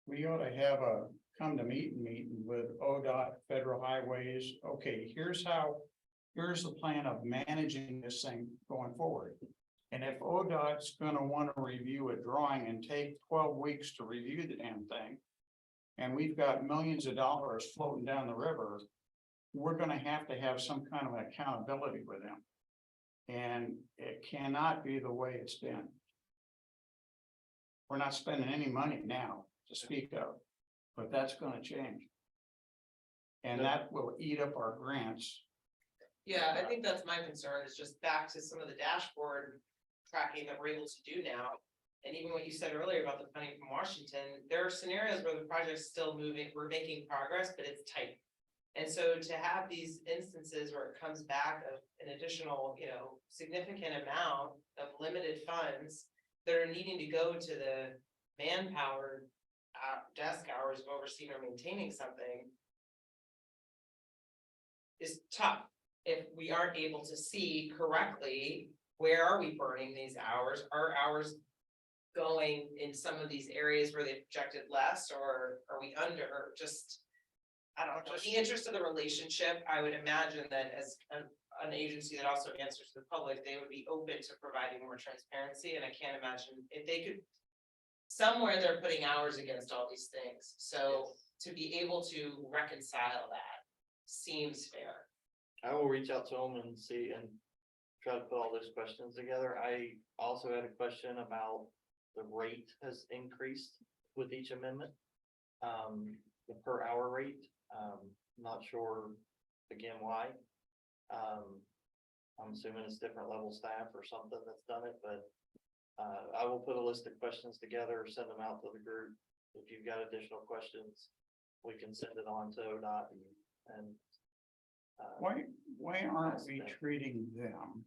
we ought to have a come to meeting with ODOT, Federal Highways. Okay, here's the plan of managing this thing going forward. And if ODOT's gonna wanna review a drawing and take 12 weeks to review the damn thing, and we've got millions of dollars floating down the river, we're gonna have some kind of accountability with them. And it cannot be the way it's been. We're not spending any money now to speak of, but that's gonna change. And that will eat up our grants. Yeah, I think that's my concern, is just back to some of the dashboard tracking that we're able to do now. And even what you said earlier about the funding from Washington, there are scenarios where the project's still moving, we're making progress, but it's tight. And so to have these instances where it comes back of an additional, you know, significant amount of limited funds that are needing to go to the manpower desk hours of overseeing or maintaining something is tough. If we aren't able to see correctly, where are we burning these hours? Are hours going in some of these areas where they projected less, or are we under, or just? I don't know, in the interest of the relationship, I would imagine that as an agency that also answers the public, they would be open to providing more transparency, and I can't imagine if they could. Somewhere they're putting hours against all these things, so to be able to reconcile that seems fair. I will reach out to them and see and try to put all those questions together. I also had a question about the rate has increased with each amendment. The per hour rate, not sure again why. I'm assuming it's different level staff or something that's done it, but I will put a list of questions together, send them out to the group. If you've got additional questions, we can send it on to ODOT and Why aren't we treating them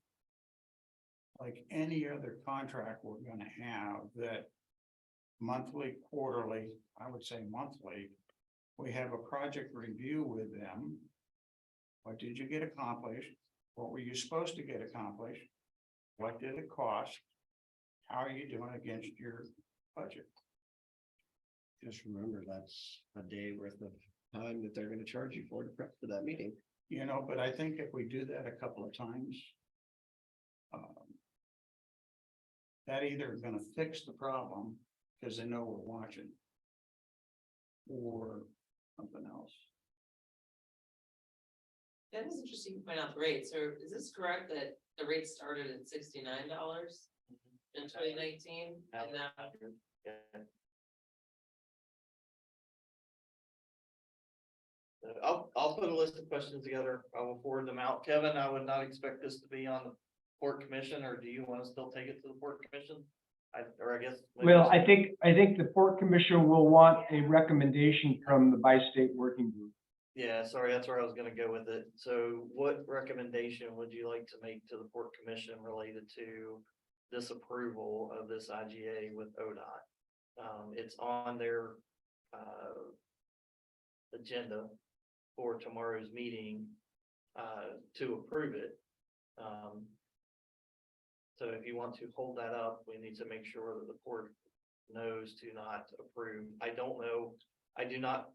like any other contract we're gonna have that monthly, quarterly, I would say monthly, we have a project review with them. What did you get accomplished? What were you supposed to get accomplished? What did it cost? How are you doing against your budget? Just remember, that's a day worth of time that they're gonna charge you for to prep for that meeting. You know, but I think if we do that a couple of times. That either gonna fix the problem, because they know we're watching. Or something else. That is interesting to point out the rate. So is this correct that the rate started at $69 in 2019? And now yeah. I'll put a list of questions together. I will forward them out. Kevin, I would not expect this to be on the Port Commission, or do you want to still take it to the Port Commission? I guess. Well, I think the Port Commission will want a recommendation from the bi-state working group. Yeah, sorry, that's where I was gonna go with it. So what recommendation would you like to make to the Port Commission related to this approval of this IGA with ODOT? It's on their agenda for tomorrow's meeting to approve it. So if you want to hold that up, we need to make sure that the port knows to not approve. I don't know, I do not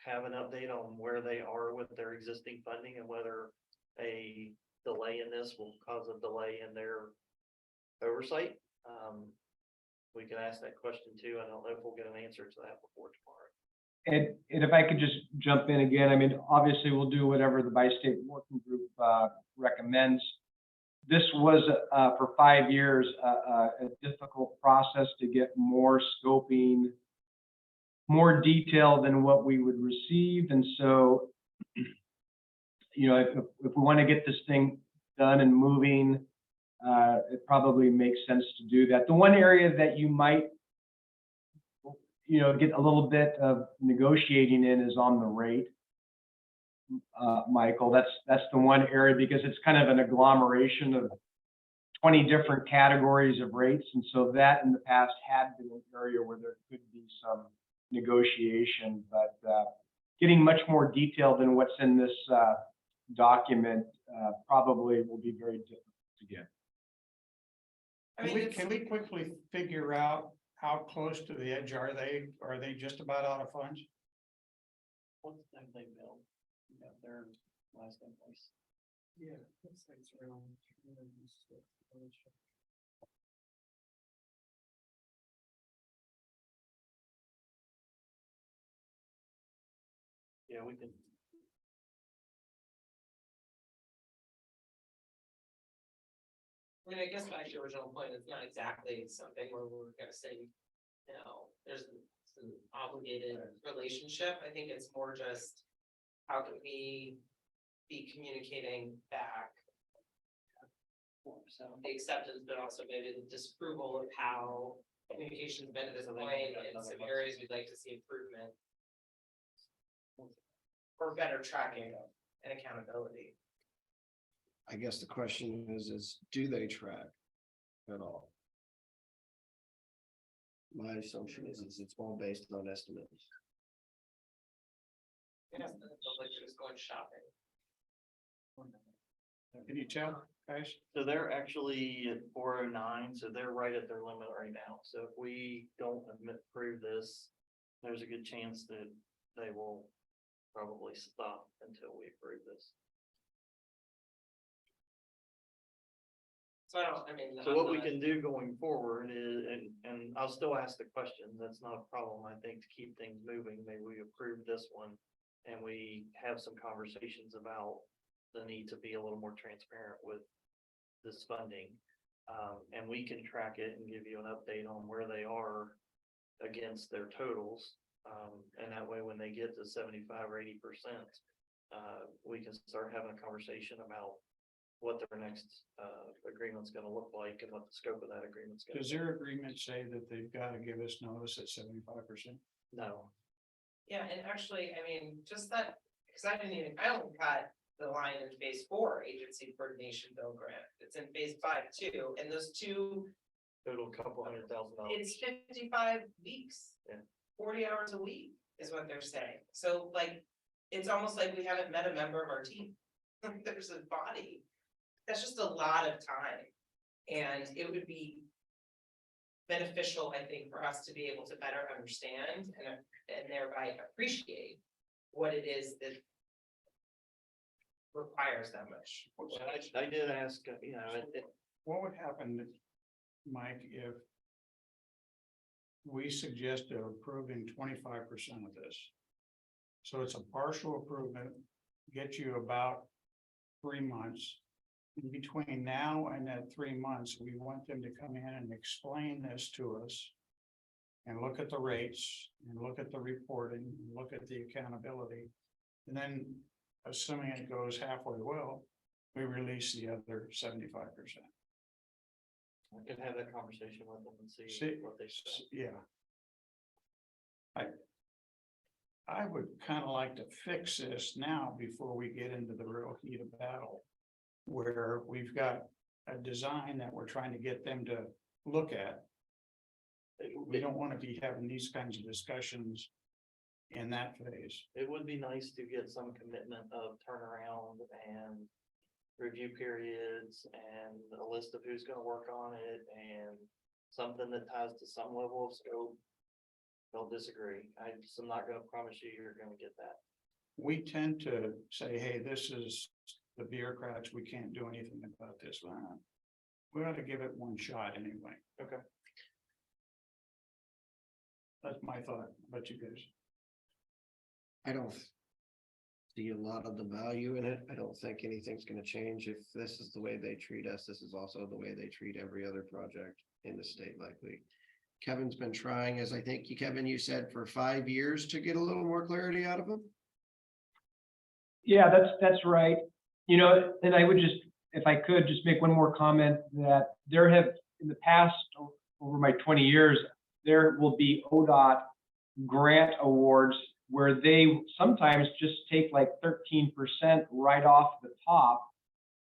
have an update on where they are with their existing funding and whether a delay in this will cause a delay in their oversight. We can ask that question too. I don't know if we'll get an answer to that before tomorrow. And if I could just jump in again, I mean, obviously we'll do whatever the bi-state working group recommends. This was for 5 years a difficult process to get more scoping, more detail than what we would receive. And so, you know, if we want to get this thing done and moving, it probably makes sense to do that. The one area that you might, you know, get a little bit of negotiating in is on the rate. Michael, that's the one area, because it's kind of an agglomeration of 20 different categories of rates. And so that in the past had been an area where there could be some negotiation, but getting much more detail than what's in this document probably will be very difficult to get. I mean, Can we quickly figure out how close to the edge are they? Are they just about out of funds? What's the time they built? Yeah, their last invoice. Yeah, looks like it's around. Yeah, we can. I mean, I guess back to your original point, it's not exactly something where we're gonna say, you know, there's an obligated relationship. I think it's more just, how can we be communicating back the acceptance, but also maybe the disapproval of how communication's been at this point, in some areas we'd like to see improvement. for better tracking and accountability. I guess the question is do they track at all? My assumption is it's all based on estimates. It doesn't look like she was going shopping. Can you tell, guys? So they're actually at 409, so they're right at their limit right now. So if we don't approve this, there's a good chance that they will probably stop until we approve this. So I mean. So what we can do going forward is, and I'll still ask the question, that's not a problem, I think, to keep things moving, maybe we approve this one. And we have some conversations about the need to be a little more transparent with this funding. And we can track it and give you an update on where they are against their totals. And that way, when they get to 75 or 80%, we can start having a conversation about what their next agreement's gonna look like and what the scope of that agreement's gonna be. Does their agreement say that they've got to give us notice at 75%? No, Yeah, and actually, I mean, just that, because I only got the line in phase 4 agency coordination bill grant. It's in phase 5 too, and those two, total couple $100,000. it's 55 weeks. Yeah. 40 hours a week is what they're saying. So like, it's almost like we haven't met a member of our team. There's a body. That's just a lot of time. And it would be beneficial, I think, for us to be able to better understand and thereby appreciate what it is that requires that much. I did ask, What would happen, Mike, if we suggested approving 25% of this? So it's a partial improvement, get you about 3 months. In between now and that 3 months, we want them to come in and explain this to us. And look at the rates, and look at the reporting, and look at the accountability. And then, assuming it goes halfway well, we release the other 75%. I could have that conversation with them and see See, what they say. yeah. I would kind of like to fix this now before we get into the real heat of battle. Where we've got a design that we're trying to get them to look at. We don't want to be having these kinds of discussions in that phase. It would be nice to get some commitment of turnaround and review periods and a list of who's gonna work on it and something that ties to some level of scope. Don't disagree. I'm not gonna promise you you're gonna get that. We tend to say, hey, this is the bureaucrats, we can't do anything about this. We ought to give it one shot anyway. Okay. That's my thought, but you guys. I don't see a lot of the value in it. I don't think anything's gonna change. If this is the way they treat us, this is also the way they treat every other project in the state likely. Kevin's been trying, as I think Kevin, you said, for 5 years to get a little more clarity out of them. Yeah, that's right. You know, and I would just, if I could, just make one more comment that there have, in the past, over my 20 years, there will be ODOT grant awards where they sometimes just take like 13% right off the top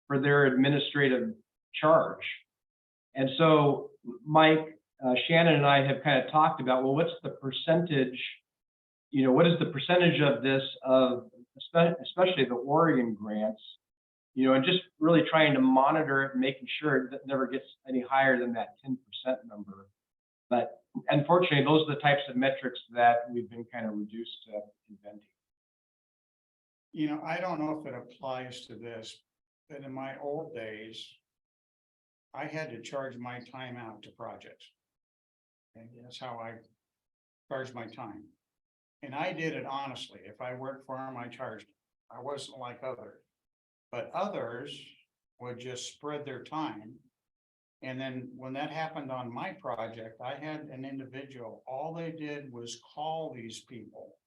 for their administrative charge. And so Mike, Shannon and I have kind of talked about, well, what's the percentage, you know, what is the percentage of this of especially the Oregon grants, you know, and just really trying to monitor it and making sure that it never gets any higher than that 10% number. But unfortunately, those are the types of metrics that we've been kind of reduced to inventing. You know, I don't know if it applies to this, but in my old days, I had to charge my time out to projects. And that's how I charged my time. And I did it honestly. If I worked for them, I charged. I wasn't like others. But others would just spread their time. And then when that happened on my project, I had an individual, all they did was call these people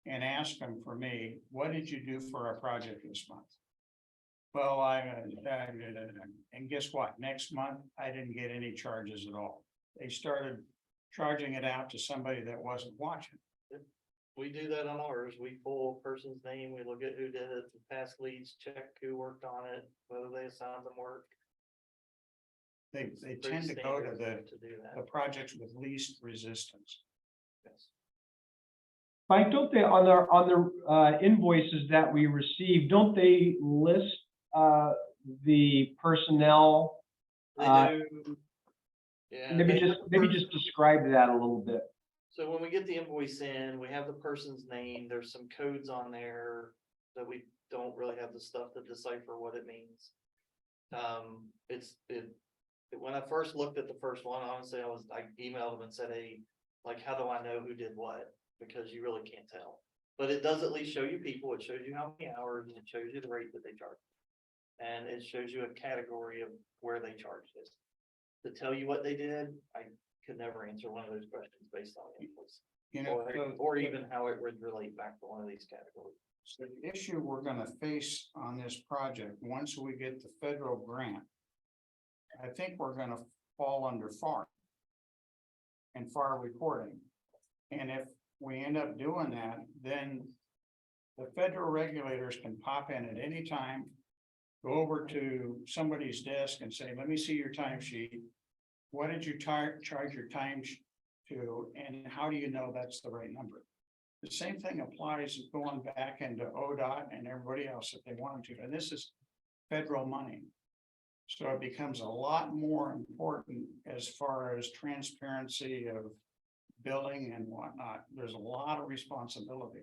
and ask them for me, what did you do for our project this month? Well, and guess what? Next month, I didn't get any charges at all. They started charging it out to somebody that wasn't watching. We do that on ours. We pull a person's name, we look at who did it, past leads, check who worked on it, whether they assigned them work. They Pretty tend to go to standard To do the that. projects with least resistance. Yes. Mike, don't they, on the invoices that we receive, don't they list the personnel? They Uh, do. Yeah. Maybe they just, have maybe pers- just describe that a little bit. So when we get the invoice in, we have the person's name, there's some codes on there that we don't really have the stuff to decipher what it means. When I first looked at the first one, honestly, I emailed them and said, hey, like, how do I know who did what? Because you really can't tell. But it does at least show you people, it shows you how many hours, and it shows you the rate that they charge. And it shows you a category of where they charge this. To tell you what they did, I could never answer one of those questions based on the invoice. You know, Or even how it would relate back to one of these categories. so the issue we're gonna face on this project, once we get the federal grant, I think we're gonna fall under FAR and FAR reporting. And if we end up doing that, then the federal regulators can pop in at any time, go over to somebody's desk and say, let me see your timesheet. What did you charge your time to, and how do you know that's the right number? The same thing applies going back into ODOT and everybody else if they wanted to, and this is federal money. So it becomes a lot more important as far as transparency of billing and whatnot. There's a lot of responsibility.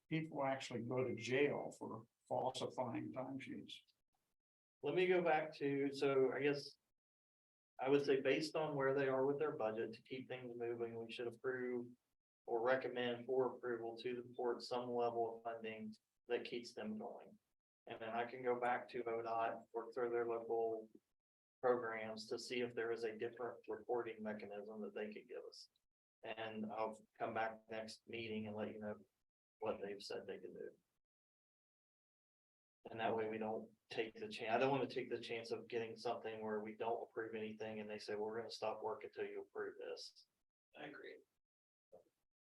People actually go to jail for falsifying timesheets. Let me go back to, so I guess. I would say based on where they are with their budget, to keep things moving, we should approve. Or recommend for approval to the board some level of funding that keeps them going. And then I can go back to ODOT, work through their local programs to see if there is a different reporting mechanism that they could give us. And I'll come back next meeting and let you know what they've said they can do. And that way we don't take the chance, I don't want to take the chance of getting something where we don't approve anything and they say, well, we're gonna stop work until you approve this. I agree.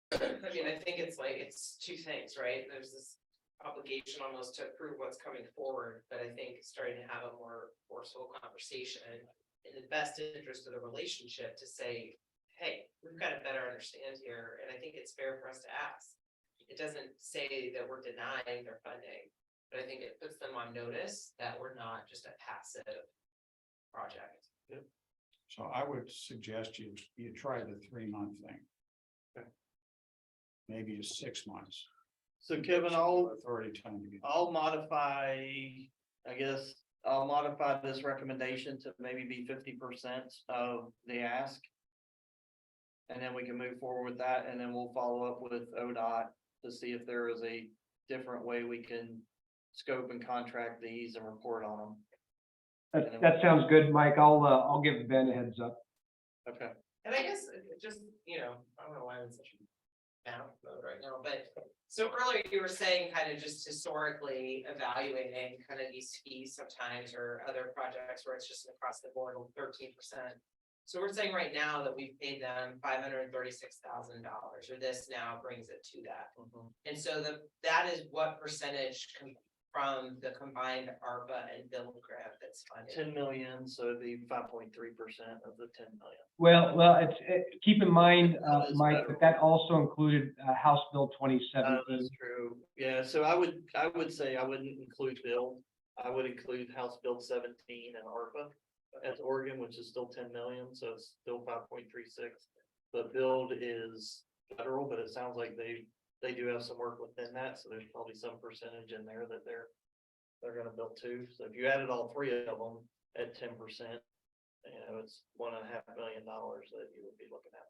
I mean, I think it's like, it's two things, right? There's this obligation almost to approve what's coming forward, but I think starting to have a more forceful conversation in the best interest of the relationship to say, hey, we've got to better understand here, and I think it's fair for us to ask. It doesn't say that we're denying their funding, but I think it puts them on notice that we're not just a passive project. So I would suggest you try the 3-month thing. Okay. Maybe a 6 months. So Kevin, Authority time to get. I'll modify, I guess, I'll modify this recommendation to maybe be 50% of the ask. And then we can move forward with that, and then we'll follow up with ODOT to see if there is a different way we can scope and contract these and report on them. That sounds good, Mike. I'll give Ben a heads up. Okay. And I guess just, I don't know why I'm in such a down mode right now, but so earlier you were saying kind of just historically evaluating kind of these fees sometimes or other projects where it's just an across the board 13%. So we're saying right now that we've paid them $536,000, or this now brings it to that. And so that is what percentage from the combined ARPA and bill grant that's funded. 10 million, so it'd be 5.3% of the 10 million. Well, keep in mind, That is Mike, federal. that also included House Bill 2017. That's true. Yeah, so I would say I wouldn't include Bill. I would include House Bill 17 and ARPA as Oregon, which is still 10 million, so it's still 5.36. But build is federal, but it sounds like they do have some work within that, so there's probably some percentage in there that they're gonna build too. So if you added all three of them at 10%, it's $1.5 million that you would be looking at.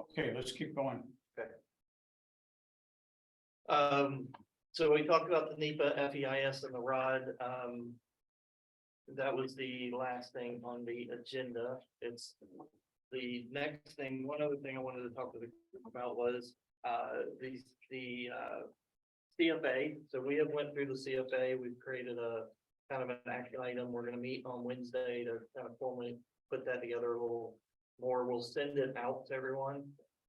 Okay, let's keep going. So we talked about the NEPA, FEIS and the ROD. That was the last thing on the agenda. It's the next thing. One other thing I wanted to talk to the group about was the CFA. So we have went through the CFA. We've created a kind of an action item. We're going to meet on Wednesday to kind of formally put that together a little more. We'll send it out to everyone.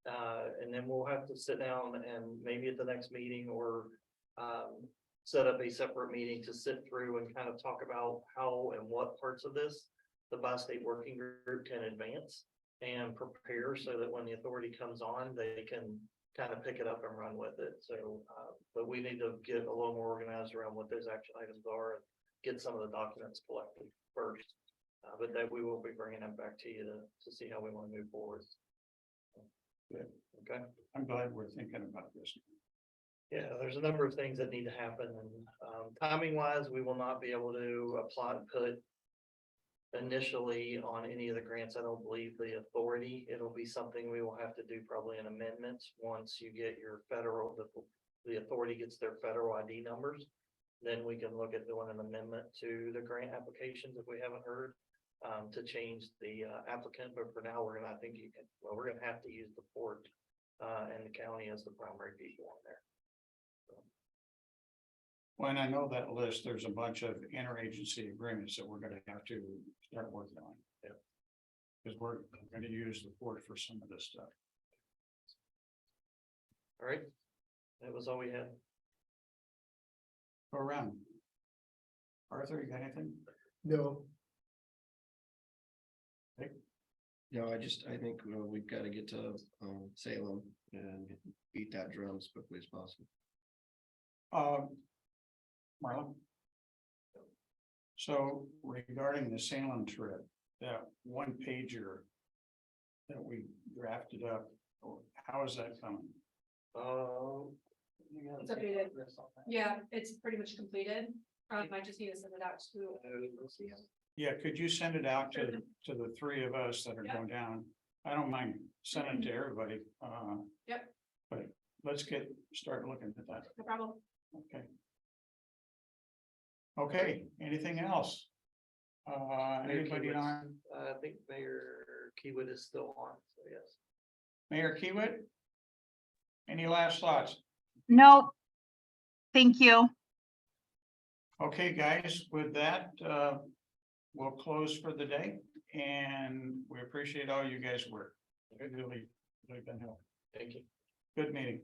And then we'll have to sit down and maybe at the next meeting or set up a separate meeting to sit through and kind of talk about how and what parts of this the bi-state working group can advance and prepare so that when the authority comes on, they can kind of pick it up and run with it. So, but we need to get a little more organized around what those action items are and get some of the documents collected first. But that we will be bringing them back to you to see how we want to move forward. Good. Okay. I'm glad we're thinking about this. Yeah, there's a number of things that need to happen and timing wise, we will not be able to apply, put initially on any of the grants. I don't believe the authority, it'll be something we will have to do probably an amendments once you get your federal, the authority gets their federal ID numbers. Then we can look at doing an amendment to the grant applications if we haven't heard to change the applicant, but for now, we're gonna, I think you can, well, we're gonna have to use the port and the county as the primary people on there. When I know that list, there's a bunch of interagency agreements that we're gonna have to start working on. Yeah. Because we're gonna use the port for some of this stuff. All right, that was all we had. Go around. Arthur, you got anything? No, No, I think we've got to get to Salem and beat that drum as quickly as possible. Marlon? So regarding the Salem trip, that one pager that we drafted up, how is that coming? It's updated. Yeah, it's pretty much completed. I just need to send it out to. Yeah, could you send it out to the three of us that are going down? I don't mind sending it to everybody. Yep. But let's start looking at that. No problem. Okay. Okay, anything else? Anybody on? I think Mayor Kiewit is still on, so yes. Mayor Kiewit? Any last thoughts? Nope. Thank you. Okay, guys, with that, we'll close for the day and we appreciate all you guys' work. Really been helpful. Thank you. Good meeting.